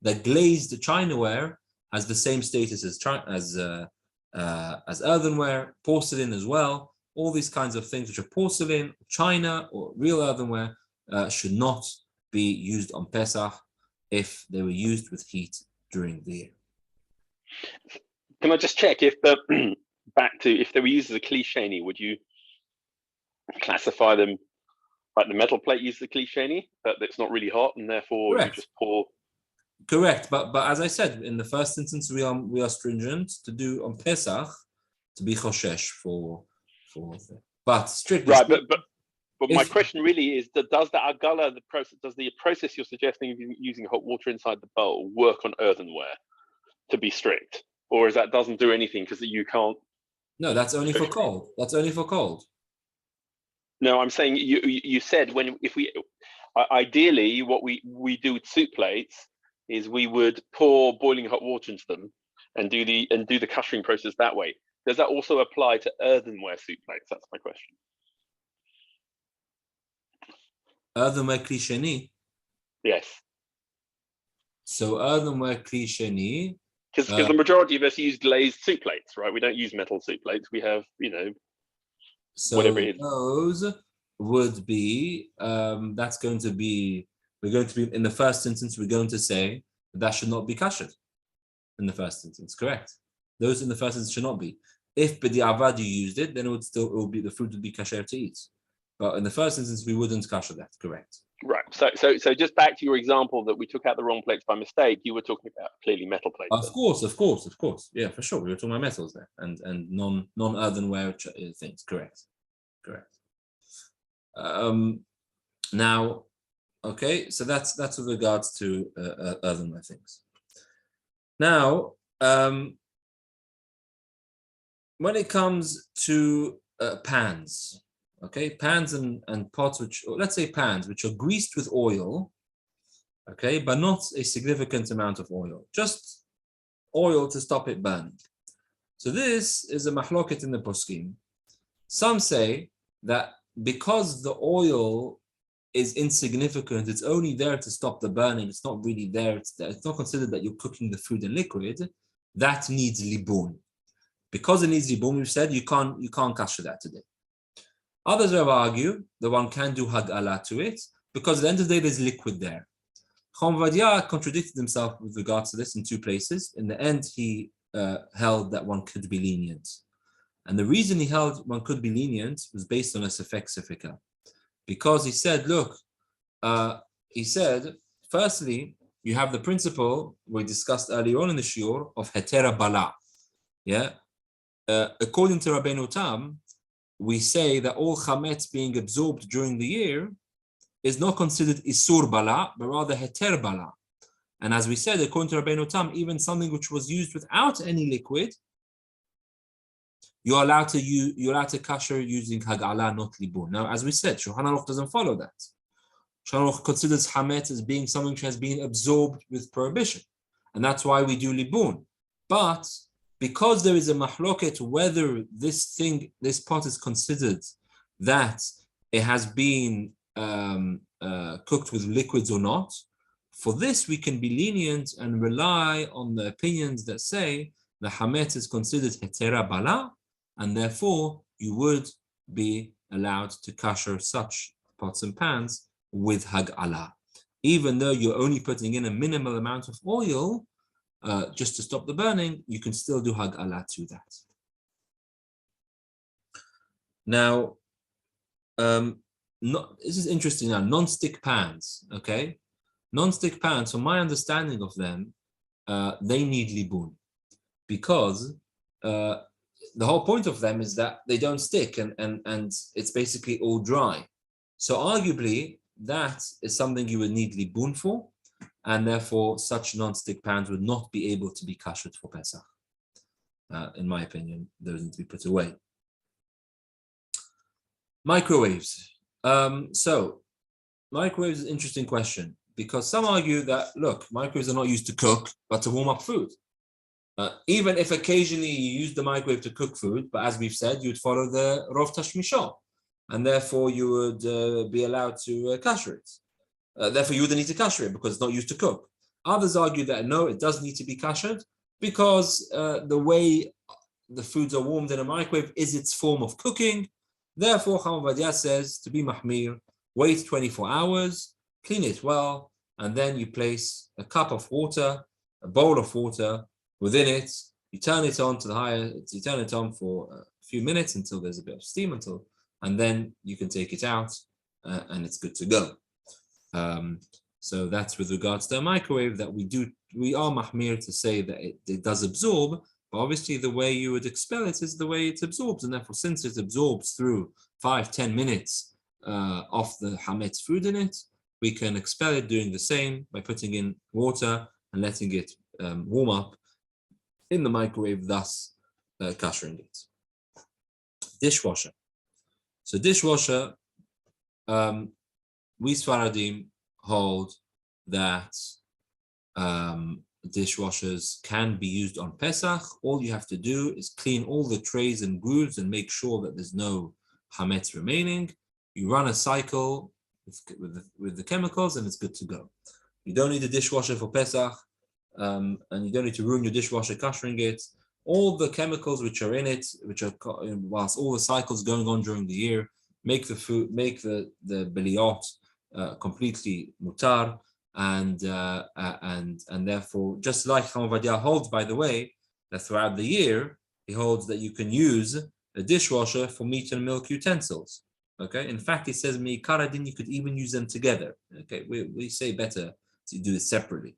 that glazed chinaware has the same status as earthenware, porcelain as well. All these kinds of things which are porcelain, china, or real earthenware should not be used on Pesach if they were used with heat during the year. Can I just check if if they were used as a klisheni, would you classify them like the metal plate used as a klisheni, but it's not really hot and therefore Correct. You just pour? Correct, but as I said, in the first instance, we are stringent to do on Pesach to be choshesh for but strictly Right, but my question really is that does the agala, the process you're suggesting of using hot water inside the bowl work on earthenware to be strict, or is that doesn't do anything because you can't? No, that's only for cold. That's only for cold. No, I'm saying you said if we ideally what we do with soup plates is we would pour boiling hot water into them and do the kashering process that way. Does that also apply to earthenware soup plates? That's my question. Earthenware klisheni. Yes. So earthenware klisheni. Because the majority of us use glazed soup plates, right? We don't use metal soup plates. We have, So whatever it is. Those would be, that's going to be, we're going to be, in the first instance, we're going to say that should not be kashered in the first instance, correct? Those in the first instance should not be. If b'di'avad you used it, then it would be, the food would be kasher to eat. But in the first instance, we wouldn't kasher that, correct? Right. So just back to your example that we took out the wrong plates by mistake. You were talking about clearly metal plates. Of course. Yeah, for sure. We were talking about metals there and non-earthenware things. Correct. Now, okay, so that's with regards to earthenware things. Now, when it comes to pans, okay, pans and pots, which, or let's say pans, which are greased with oil, okay, but not a significant amount of oil, just oil to stop it burning. So this is a mahloket in the poskim. Some say that because the oil is insignificant, it's only there to stop the burning, it's not really there, it's not considered that you're cooking the food in liquid, that needs libun. Because it needs libun, we've said you can't kasher that today. Others have argued that one can do hag'ala to it, because at the end of the day there's liquid there. Chacham Ovadia contradicted himself with regards to this in two places. In the end, he held that one could be lenient. And the reason he held one could be lenient was based on a sefek sefeka. Because he said, look, firstly, you have the principle we discussed earlier on in the shiur of hetera bala. Yeah. According to Rabbeinu Tam, we say that all chametz being absorbed during the year is not considered isur bala, but rather heter bala. And as we said, according to Rabbeinu Tam, even something which was used without any liquid, you're allowed to kasher using hag'ala, not libun. Now, as we said, Shulchan Aruch doesn't follow that. Shulchan Aruch considers chametz as being something which has been absorbed with prohibition, and that's why we do libun. But because there is a mahloket whether this pot is considered that it has been cooked with liquids or not, for this we can be lenient and rely on the opinions that say the hametz is considered hetera bala, and therefore you would be allowed to kasher such pots and pans with hag'ala. Even though you're only putting in a minimal amount of oil, just to stop the burning, you can still do hag'ala to that. Now, this is interesting now, non-stick pans, okay? Non-stick pans, from my understanding of them, they need libun, because the whole point of them is that they don't stick and it's basically all dry. So arguably, that is something you would need libun for, and therefore such non-stick pans would not be able to be kashered for Pesach. In my opinion, those need to be put away. Microwaves. So microwaves is an interesting question, because some argue that, look, microwaves are not used to cook, but to warm up food. Even if occasionally you use the microwave to cook food, but as we've said, you'd follow the rov tashmishah, and therefore you would be allowed to kasher it. Therefore, you wouldn't need to kasher it because it's not used to cook. Others argue that no, it does need to be kashered because the way the foods are warmed in a microwave is its form of cooking. Therefore, Chacham Ovadia says to be mahmir, wait 24 hours, clean it well, and then you place a cup of water, a bowl of water within it. You turn it on to the higher. You turn it on for a few minutes until there's a bit of steam, and then you can take it out, and it's good to go. So that's with regards to a microwave that we are mahmir to say that it does absorb, but obviously the way you would expel it is the way it absorbs, and therefore since it absorbs through 5-10 minutes of the hametz food in it, we can expel it doing the same by putting in water and letting it warm up in the microwave, thus kashering it. Dishwasher. So dishwasher, we Sfaradim hold that dishwashers can be used on Pesach. All you have to do is clean all the trays and grooves and make sure that there's no hametz remaining. You run a cycle with the chemicals and it's good to go. You don't need a dishwasher for Pesach, and you don't need to ruin your dishwasher kashering it. All the chemicals which are in it, which are whilst all the cycles going on during the year, make the food, make the beliot completely mutar, and therefore, just like Chacham Ovadia holds, by the way, that throughout the year he holds that you can use a dishwasher for meat and milk utensils. Okay. In fact, it says Meikaradin, you could even use them together. Okay. We say better to do it separately.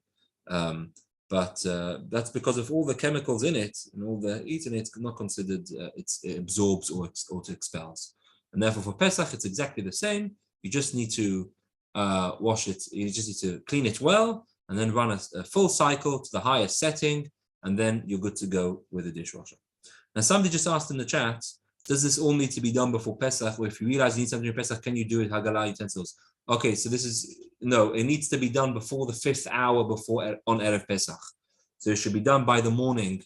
But that's because of all the chemicals in it and all the heat in it, not considered it absorbs or it expels. And therefore, for Pesach, it's exactly the same. You just need to wash it. You just need to clean it well, and then run a full cycle to the highest setting, and then you're good to go with the dishwasher. Now, somebody just asked in the chat, does this all need to be done before Pesach? Or if you realize you need something for Pesach, can you do it Hagala utensils? Okay, so this is, no, it needs to be done before the 5th hour before on Erev Pesach. So it should be done by the morning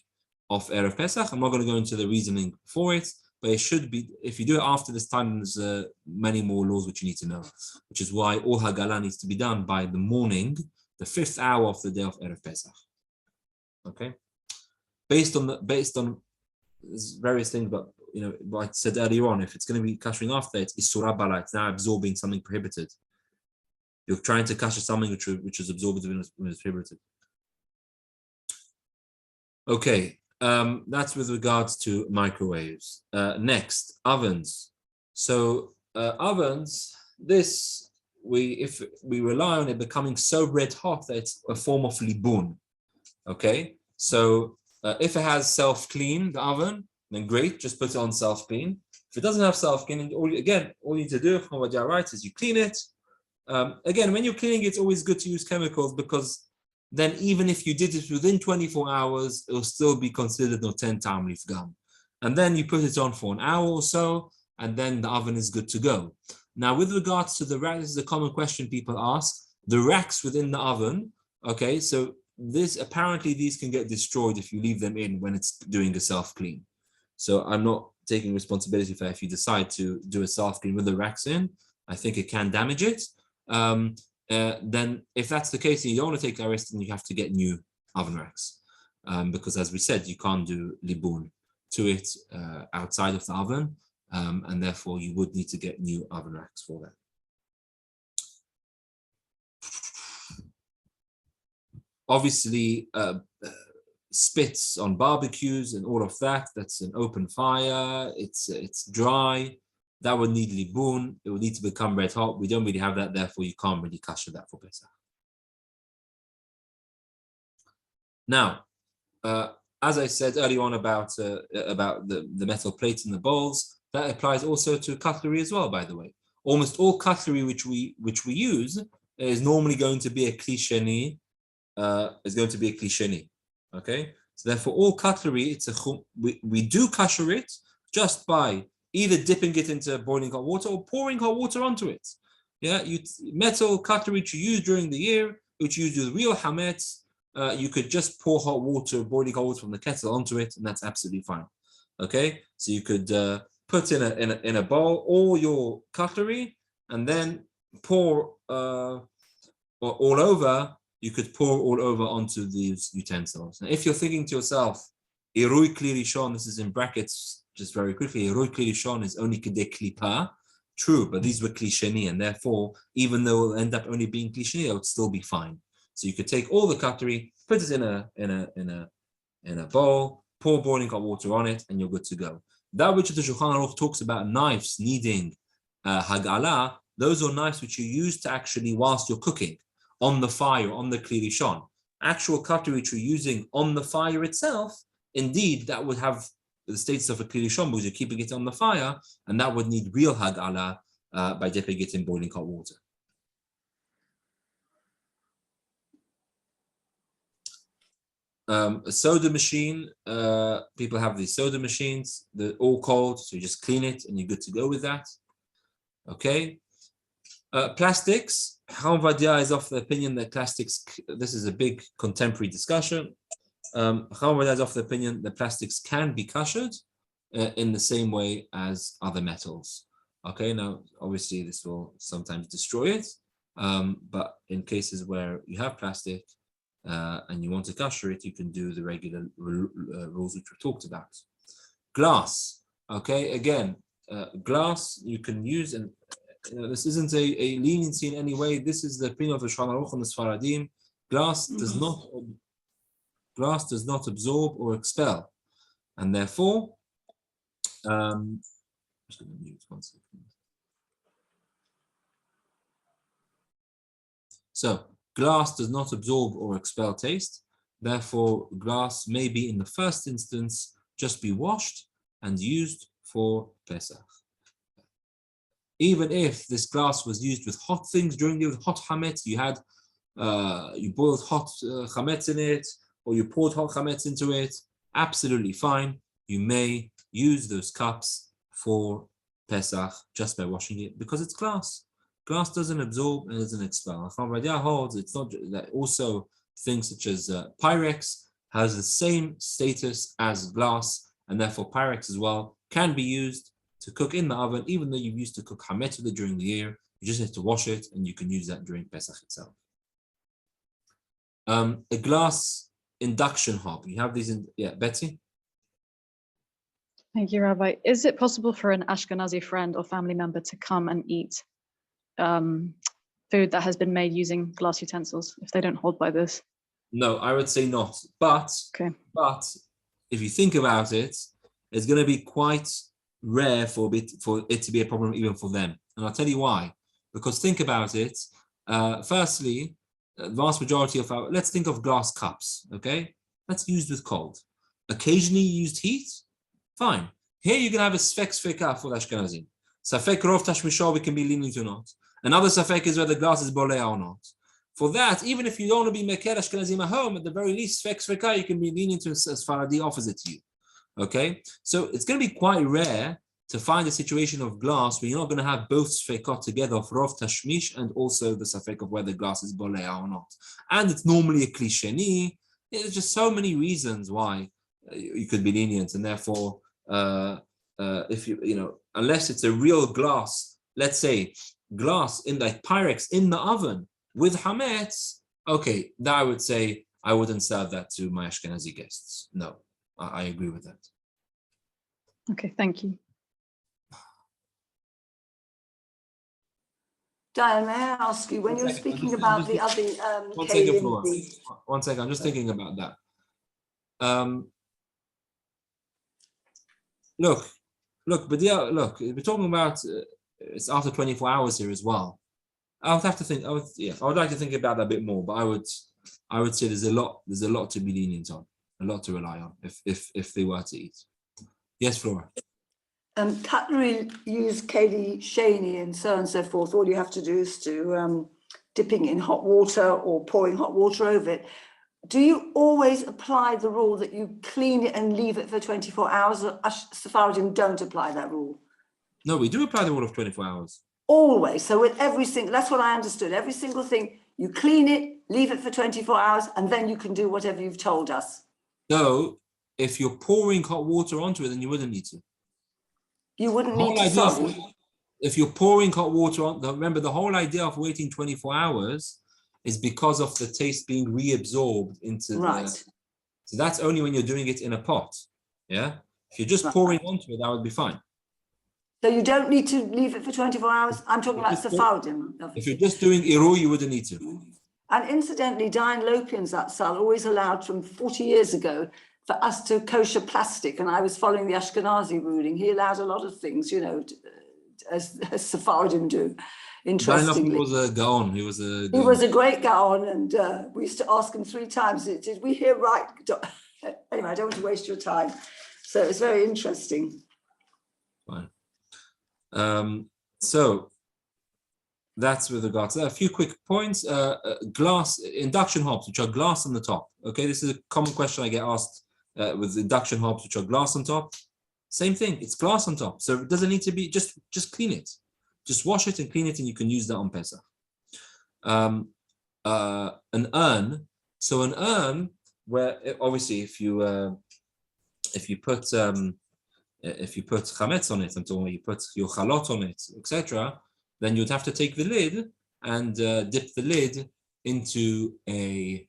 of Erev Pesach. I'm not going to go into the reasoning for it, but it should be, if you do it after this time, there's many more laws which you need to know, which is why all Hagala needs to be done by the morning, the 5th hour of the day of Erev Pesach. Okay? Based on various things, but like I said earlier on, if it's going to be kashering after, it's Isura Bala, it's now absorbing something prohibited. You're trying to kasher something which is absorbed when it's prohibited. Okay, that's with regards to microwaves. Next, ovens. So ovens, if we rely on it becoming so red hot that it's a form of libun. Okay, so if it has self-clean, the oven, then great, just put it on self-clean. If it doesn't have self-clean, all you need to do, what Yah writes, is you clean it. Again, when you're cleaning, it's always good to use chemicals, because then even if you did it within 24 hours, it will still be considered noten tam lifgam. And then you put it on for an hour or so, and then the oven is good to go. Now, with regards to the rack, this is a common question people ask, the racks within the oven, okay, so apparently these can get destroyed if you leave them in when it's doing a self-clean. So I'm not taking responsibility for that. If you decide to do a self-clean with the racks in, I think it can damage it. Then if that's the case and you don't want to take that risk, then you have to get new oven racks. Because as we said, you can't do libun to it outside of the oven. And therefore you would need to get new oven racks for that. Obviously, spits on barbecues and all of that, that's an open fire, it's dry, that would need libun, it would need to become red hot. We don't really have that, therefore you can't really kasher that for Pesach. Now, as I said earlier on about the metal plates and the bowls, that applies also to cutlery as well, by the way. Almost all cutlery which we use is normally going to be a klisheni, okay? So therefore, all cutlery, we do kasher it just by either dipping it into boiling hot water or pouring hot water onto it. Yeah, metal cutlery which you use during the year, which you use with real hametz, you could just pour hot water, boiling hot water from the kettle onto it, and that's absolutely fine. Okay, so you could put in a bowl all your cutlery, and then pour all over. You could pour all over onto these utensils. Now, if you're thinking to yourself, Irui Kli Rishon, this is in brackets, just very quickly, Irui Kli Rishon is only Kedei Klipa. True, but these were Kli Sheni, and therefore, even though it will end up only being Kli Sheni, it would still be fine. So you could take all the cutlery, put it in a bowl, pour boiling hot water on it, and you're good to go. That which the Shulchan Aruch talks about knives needing hagala, those are knives which you use to actually, whilst you're cooking, on the fire, on the Kli Rishon. Actual cutlery which you're using on the fire itself, indeed, that would have the status of a Kli Rishon because you're keeping it on the fire, and that would need real hagala by dipping it in boiling hot water. A soda machine, people have these soda machines, they're all cold, so you just clean it and you're good to go with that. Okay. Plastics, Chaim Vadia is of the opinion that plastics, this is a big contemporary discussion. Chaim Vadia is of the opinion that plastics can be kashered in the same way as other metals. Okay, now obviously this will sometimes destroy it, but in cases where you have plastic and you want to kasher it, you can do the regular rules which we've talked about. Glass, okay, again, glass you can use, and this isn't a leniency in any way. This is the opinion of the Shulchan Aruch and the Sfaradim. Glass does not absorb or expel, and therefore, just going to mute 1 second. So glass does not absorb or expel taste. Therefore, glass may be in the first instance just be washed and used for Pesach. Even if this glass was used with hot things during the hot chametz, you boiled hot chametz in it, or you poured hot chametz into it, absolutely fine. You may use those cups for Pesach just by washing it because it's glass. Glass doesn't absorb and doesn't expel. Chavadia holds it's not that. Also, things such as Pyrex has the same status as glass, and therefore Pyrex as well can be used to cook in the oven, even though you used to cook hametz with it during the year. You just have to wash it, and you can use that during Pesach itself. A glass induction hob. You have these in, yeah, Betsy? Thank you, Rabbi. Is it possible for an Ashkenazi friend or family member to come and eat food that has been made using glass utensils if they don't hold by this? No, I would say not. But if you think about it, it's going to be quite rare for it to be a problem even for them. And I'll tell you why. Because think about it. Firstly, the vast majority of let's think of glass cups, okay? That's used with cold. Occasionally used heat, fine. Here you're going to have a sfek sfeka for Ashkenazim. Safek rov tashmishah, we can be lenient or not. Another safek is whether glass is bolea or not. For that, even if you don't want to be meker Ashkenazim at home, at the very least, sfek sfeka, you can be lenient to Sfaradi offers it to you. Okay? So it's going to be quite rare to find a situation of glass where you're not going to have both sfekot together of rov tashmish and also the safek of whether glass is bolea or not. And it's normally a klisheni. There's just so many reasons why you could be lenient, and therefore, if unless it's a real glass, let's say glass in like Pyrex in the oven with hametz, okay, that I would say I wouldn't serve that to my Ashkenazi guests. No, I agree with that. Okay, thank you. Diane, may I ask you, when you're speaking about the other One second, Flora. 1 second, I'm just thinking about that. Look, but yeah, look, we're talking about it's after 24 hours here as well. I would have to think. I would like to think about that a bit more. But I would say there's a lot to be lenient on, a lot to rely on if they were to eat. Yes, Flora. Cutlery use Kali Shaney and so forth. All you have to do is to dipping in hot water or pouring hot water over it. Do you always apply the rule that you clean it and leave it for 24 hours? Sephardim don't apply that rule. No, we do apply the rule of 24 hours. Always. So with every single, that's what I understood. Every single thing, you clean it, leave it for 24 hours, and then you can do whatever you've told us. So if you're pouring hot water onto it, then you wouldn't need to. You wouldn't need to. If you're pouring hot water on, remember the whole idea of waiting 24 hours is because of the taste being reabsorbed into so that's only when you're doing it in a pot. Yeah. If you're just pouring onto it, that would be fine. So you don't need to leave it for 24 hours. I'm talking about Sephardim. If you're just doing iru, you wouldn't need to. And incidentally, Diane Lopian's Zatzal always allowed from 40 years ago for us to kosher plastic, and I was following the Ashkenazi ruling. He allowed a lot of things, as Sephardim do. Interestingly, he was a gaon. He was a great gaon, and we used to ask him 3 times, "Did we hear right?" Anyway, I don't want to waste your time. So it's very interesting. Fine. So that's with regards to that. A few quick points. Glass induction hobs, which are glass on the top. Okay, this is a common question I get asked with induction hobs, which are glass on top. Same thing. It's glass on top, so it doesn't need to be. Just clean it. Just wash it and clean it, and you can use that on Pesach. An urn. So an urn, where obviously if you put chametz on it, I'm talking, you put your chalot on it, etc., then you'd have to take the lid and dip the lid into do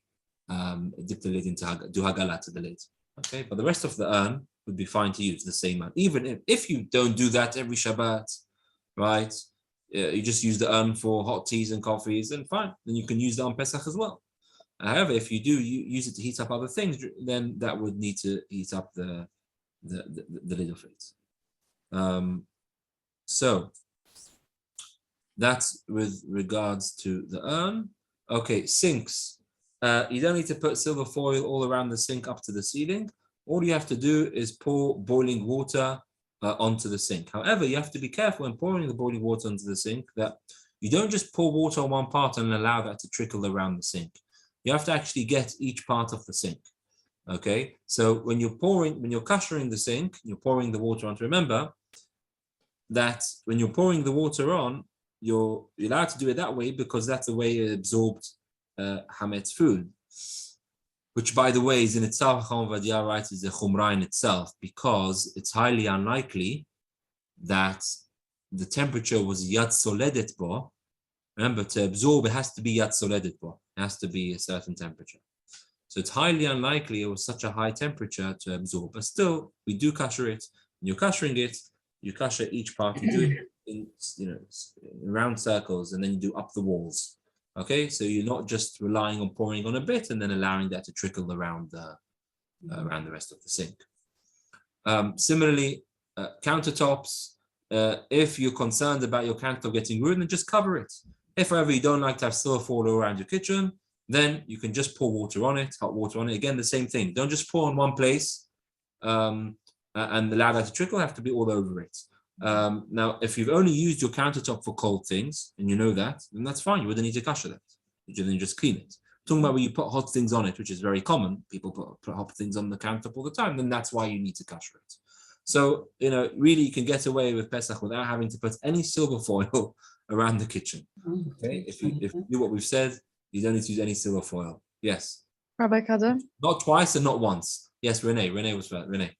hagala to the lid. Okay, but the rest of the urn would be fine to use the same urn. Even if you don't do that every Shabbat, right? You just use the urn for hot teas and coffees, and fine. Then you can use that on Pesach as well. However, if you do use it to heat up other things, then that would need to heat up the lid of it. So that's with regards to the urn. Okay, sinks. You don't need to put silver foil all around the sink up to the ceiling. All you have to do is pour boiling water onto the sink. However, you have to be careful when pouring the boiling water onto the sink that you don't just pour water on one part and allow that to trickle around the sink. You have to actually get each part of the sink. Okay, so when you're kashering the sink, you're pouring the water on. Remember that when you're pouring the water on, you're allowed to do it that way because that's the way it absorbed hametz food, which, by the way, is in itself, Chacham Ovadia writes, is a chumrah in itself, because it's highly unlikely that the temperature was yad soledet bo. Remember, to absorb, it has to be yad soledet bo. It has to be a certain temperature. So it's highly unlikely it was such a high temperature to absorb. But still, we do kasher it. When you're kashering it, you kasher each part. You do it in round circles, and then you do up the walls. Okay, so you're not just relying on pouring on a bit and then allowing that to trickle around the rest of the sink. Similarly, countertops. If you're concerned about your countertop getting ruined, then just cover it. If, however, you don't like to have silver foil all around your kitchen, then you can just pour water on it, hot water on it. Again, the same thing. Don't just pour in one place and allow that to trickle. Have to be all over it. Now, if you've only used your countertop for cold things, and you know that, then that's fine. You wouldn't need to kasher that. You then just clean it. Talking about when you put hot things on it, which is very common. People put hot things on the countertop all the time. Then that's why you need to kasher it. So, really, you can get away with Pesach without having to put any silver foil around the kitchen. Okay, if you do what we've said, you don't need to use any silver foil. Yes. Rabbi Kader? Not twice and not once. Yes, Renee. Renee was first. Renee.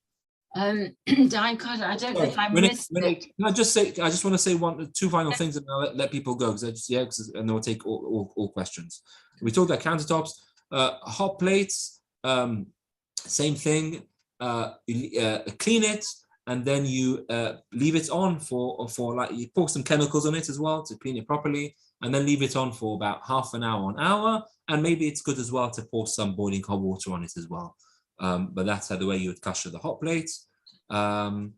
Diane Carter, I don't know if I missed it. Can I just want to say two final things, and I'll let people go and then we'll take all questions. We talked about countertops, hot plates, same thing. Clean it, and then you leave it on for like, you pour some chemicals on it as well to clean it properly, and then leave it on for about half an hour, and maybe it's good as well to pour some boiling hot water on it as well. But that's the way you would kasher the hot plate. And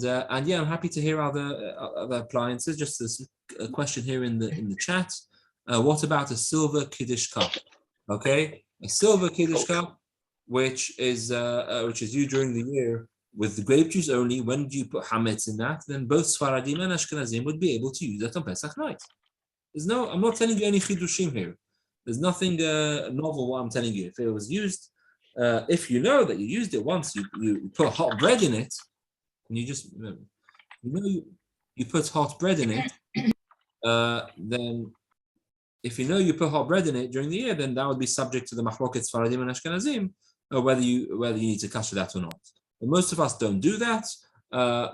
yeah, I'm happy to hear other appliances. Just this a question here in the chat. What about a silver kiddush cup? Okay, a silver kiddush cup, which is used during the year with the grape juice only. When do you put hametz in that? Then both Sfaradim and Ashkenazim would be able to use that on Pesach night. I'm not telling you any chidushim here. There's nothing novel what I'm telling you. If it was used, if you know that you used it once, you put hot bread in it, and you put hot bread in it, then if you know you put hot bread in it during the year, then that would be subject to the machloket Sfaradim and Ashkenazim, whether you need to kasher that or not. But most of us don't do that.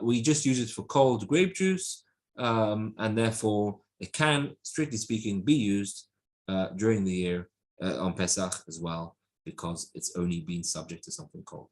We just use it for cold grape juice, and therefore it can, strictly speaking, be used during the year on Pesach as well, because it's only been subject to something cold.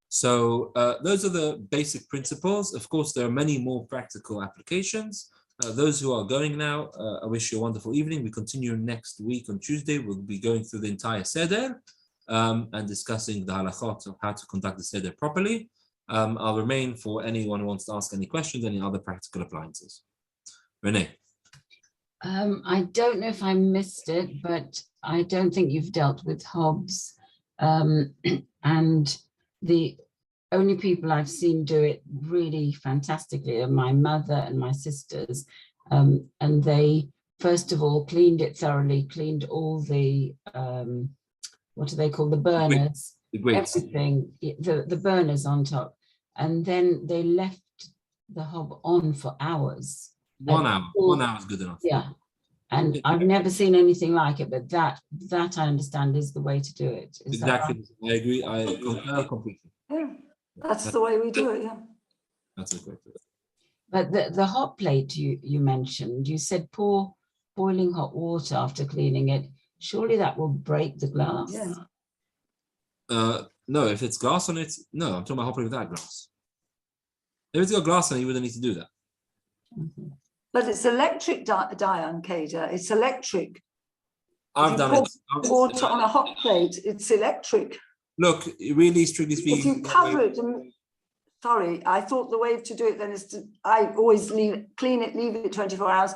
So those are the basic principles. Of course, there are many more practical applications. Those who are going now, I wish you a wonderful evening. We continue next week on Tuesday. We'll be going through the entire Seder and discussing the halachot of how to conduct the Seder properly. I'll remain for anyone who wants to ask any questions, any other practical appliances. Renee. I don't know if I missed it, but I don't think you've dealt with hobs. And the only people I've seen do it really fantastically are my mother and my sisters. And they, first of all, cleaned it thoroughly, cleaned all the, what do they call, the burners, everything, the burners on top. And then they left the hob on for hours. 1 hour. 1 hour is good enough. Yeah. And I've never seen anything like it, but that I understand is the way to do it. Is exactly. Right? I agree. I concur completely. Yeah, that's the way we do it. Yeah. That's a great. But the hot plate you mentioned, you said pour boiling hot water after cleaning it. Surely that will break the glass. Yeah. No, if it's glass on it, no. I'm talking about hot plate without glass. If it's got glass on it, you wouldn't need to do that. Mm-hmm. But it's electric, Diane Kader. It's electric. I've done it. Water on a hot plate. It's electric. Look, really, strictly speaking, if you cover it, sorry, I thought the way to do it then is to, I always clean it, leave it 24 hours,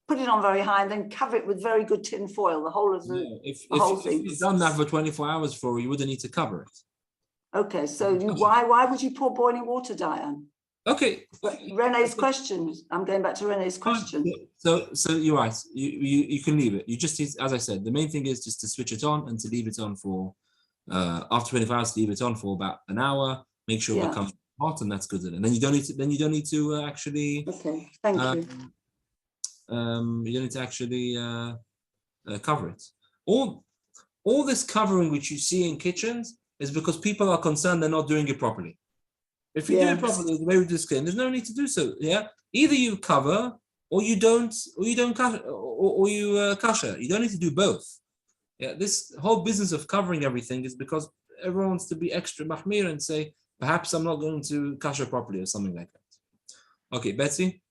put it on very high and then cover it with very good tin foil, the whole of the, No, if whole if thing. you've done that for 24 hours for you wouldn't need to cover it. Okay, so why would you pour boiling water, Diane? Okay. Renee's question. I'm going back to Renee's question. So you're right. You can leave it. You just need, as I said, the main thing is just to switch it on and to leave it on for after 24 hours. Leave it on for about an hour. Make sure it becomes hot, and that's good. And then you don't need to. Then you don't need to actually. Okay, thank you. You don't need to actually cover it. All this covering which you see in kitchens is because people are concerned they're not doing it properly. If you do it properly, the way we disclaim, there's no need to do so. Yeah, either you cover or you don't, or you kasher. You don't need to do both. Yeah, this whole business of covering everything is because everyone wants to be extra mahmir and say, perhaps I'm not going to kasher properly or something like that. Okay, Betsy.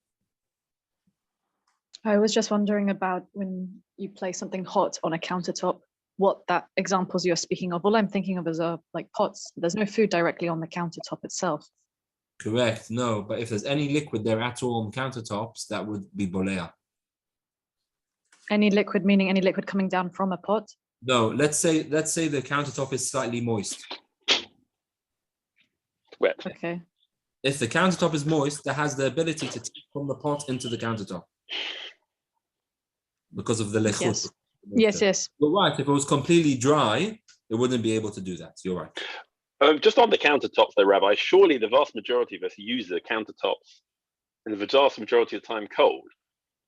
I was just wondering about when you place something hot on a countertop, what that examples you're speaking of. All I'm thinking of is like pots. There's no food directly on the countertop itself. Correct. No, but if there's any liquid there at all on countertops, that would be bolea. Any liquid, meaning any liquid coming down from a pot? No, let's say the countertop is slightly moist. Wet. Okay. If the countertop is moist, that has the ability to take from the pot into the countertop because of the lechut. Yes. But right, if it was completely dry, it wouldn't be able to do that. You're right. Just on the countertops, though, Rabbi, surely the vast majority of us use the countertops and the vast majority of the time cold.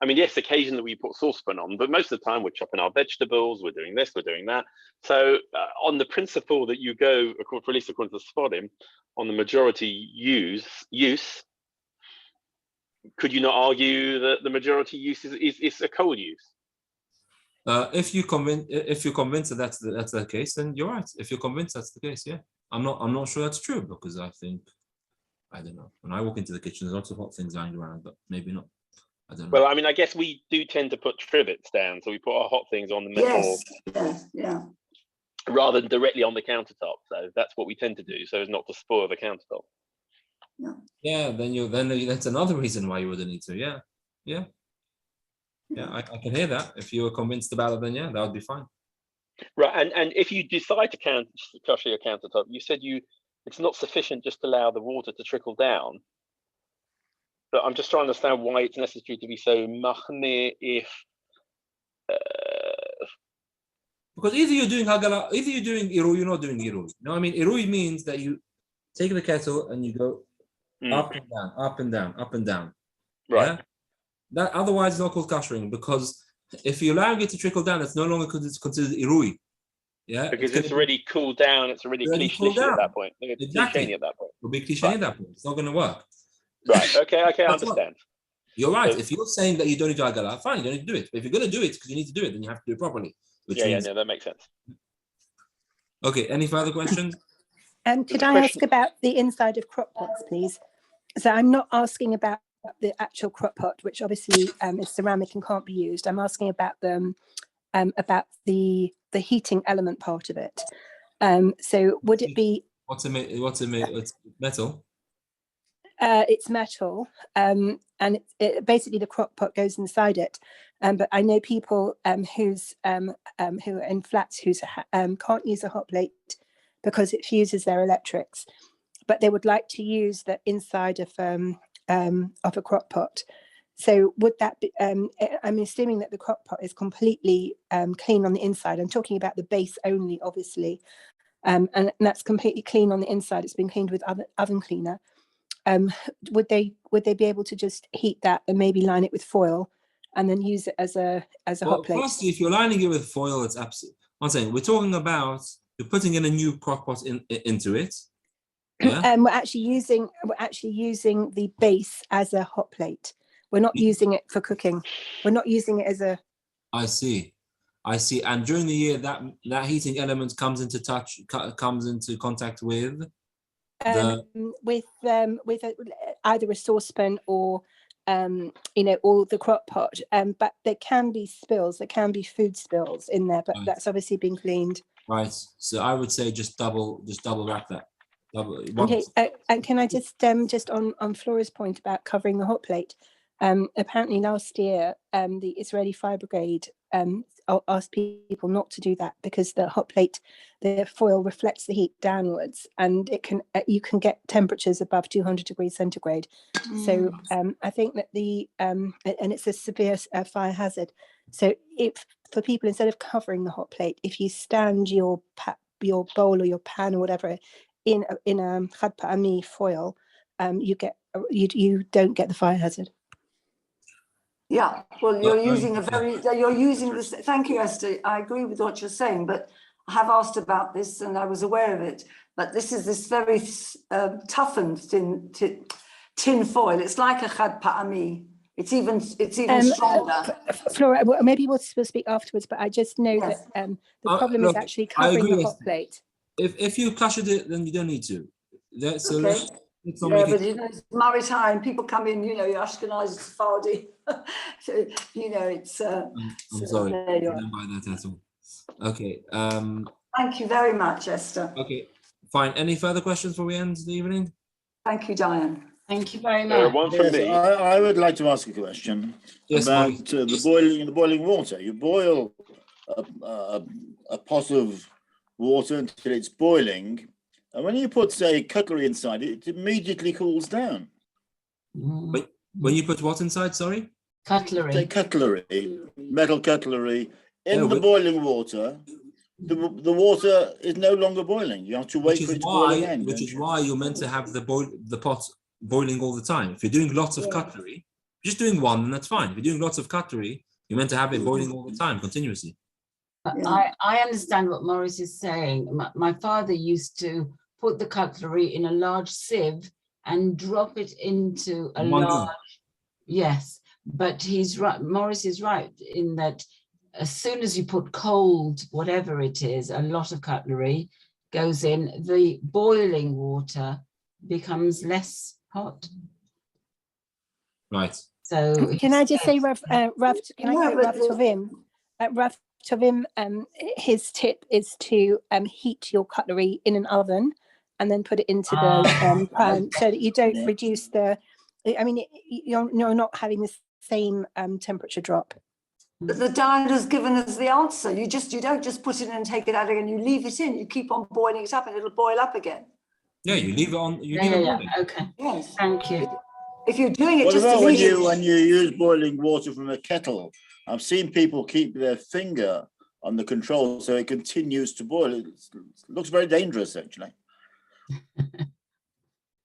I mean, yes, occasionally we put saucepan on, but most of the time we're chopping our vegetables, we're doing this, we're doing that. So on the principle that you go, at least according to the Sforim, on the majority use, could you not argue that the majority use is a cold use? If you're convinced that that's the case, then you're right. If you're convinced that's the case, yeah. I'm not sure that's true because I don't know. When I walk into the kitchen, there's lots of hot things lying around, but maybe not. I don't know. Well, I mean, I guess we do tend to put trivets down, so we put our hot things on the metal. Yeah. Rather than directly on the countertop. So that's what we tend to do, so as not to spoil the countertop. Yeah, then that's another reason why you wouldn't need to. Yeah. I can hear that. If you were convinced about it, then yeah, that would be fine. Right, and if you decide to kasher your countertop, you said it's not sufficient just to allow the water to trickle down. But I'm just trying to understand why it's necessary to be so machmir if. Because either you're doing hagala, either you're doing irui, you're not doing irui. No, I mean irui means that you take the kettle and you go up and down, up and down, up and down. Right. Yeah? That otherwise it's not called kashering because if you allow it to trickle down, it's no longer considered irui. Yeah. Because it's already cooled down. It's already klisheni at that point. Exactly. At that point. It'll be klisheni at that point. It's not going to work. Right. Okay. I understand. You're right. So, if you're saying that you don't need to hagala, fine, you don't need to do it. But if you're going to do it because you need to do it, then you have to do it properly. No, that makes sense. Okay. Any further questions? Could I ask about the inside of crock pots, please? So I'm not asking about the actual crock pot, which obviously is ceramic and can't be used. I'm asking about them, about the heating element part of it. So would it be? What's it's metal? It's metal, and it basically the crock pot goes inside it. But I know people who are in flats who can't use a hot plate because it fuses their electrics, but they would like to use the inside of a crock pot. So would that be? I'm assuming that the crock pot is completely clean on the inside. I'm talking about the base only, obviously, and that's completely clean on the inside. It's been cleaned with oven cleaner. Would they be able to just heat that and maybe line it with foil and then use it as a hot plate? Firstly, if you're lining it with foil, it's absolutely. I'm saying we're talking about you're putting in a new crock pot into it. Yeah? We're actually using the base as a hot plate. We're not using it for cooking. We're not using it as a. I see. And during the year, that heating element comes into contact with. With either a saucepan or or the crock pot, but there can be spills, there can be food spills in there, but that's obviously been cleaned. Right. So I would say just double wrap that. Okay. And can I just on Flora's point about covering the hot plate, Apparently last year, the Israeli Fire Brigade asked people not to do that because the hot plate, the foil reflects the heat downwards, and it can you can get temperatures above 200 degrees centigrade. So I think that and it's a severe fire hazard. So if for people, instead of covering the hot plate, if you stand your bowl or your pan or whatever in a chad pa'ami foil, you don't get the fire hazard. Yeah, well, you're using this. Thank you, Esther. I agree with what you're saying, but I have asked about this and I was aware of it. But this is this very toughened tin foil. It's like a chad pa'ami. It's even stronger. Flora, maybe we'll speak afterwards, but I just know that the problem is actually covering the hot plate. If you clashed it, then you don't need to. So Okay. let's not Yeah, make but it. you know, it's maritime. People come in, you know, you're Ashkenazi, Sephardi. So, you know, it's. I'm so sorry. there I you are. don't buy that at all. Okay. Thank you very much, Esther. Okay. Fine. Any further questions before we end the evening? Thank you, Diane. Thank you very much. One from me. I would like to ask a question about the boiling water. You boil a pot of water until it's boiling, and when you put, say, cutlery inside it, it immediately cools down. But when you put what inside? Sorry. Cutlery. Say cutlery, metal cutlery, in the boiling water. The water is no longer boiling. You have to wait for it to boil again. Which is why you're meant to have the pot boiling all the time. If you're doing lots of cutlery, just doing one, then that's fine. If you're doing lots of cutlery, you're meant to have it boiling all the time, continuously. I understand what Maurice is saying. My father used to put the cutlery in a large sieve and drop it into a large. Yes, but he's right. Maurice is right in that as soon as you put cold, whatever it is, a lot of cutlery goes in, the boiling water becomes less hot. Right. So can I just say, Rav Tovim? Rav Tovim, his tip is to heat your cutlery in an oven and then put it into the pan so that you don't reduce the. I mean, you're not having the same temperature drop. But the Diane has given us the answer. You don't just put it in and take it out again. You leave it in. You keep on boiling it up, and it'll boil up again. Yeah, you leave it on. Okay. Yes. Thank you. If you're doing it, What just about when you use boiling water from a kettle? I've seen people keep their finger on the control so it continues to boil. It looks very dangerous, actually.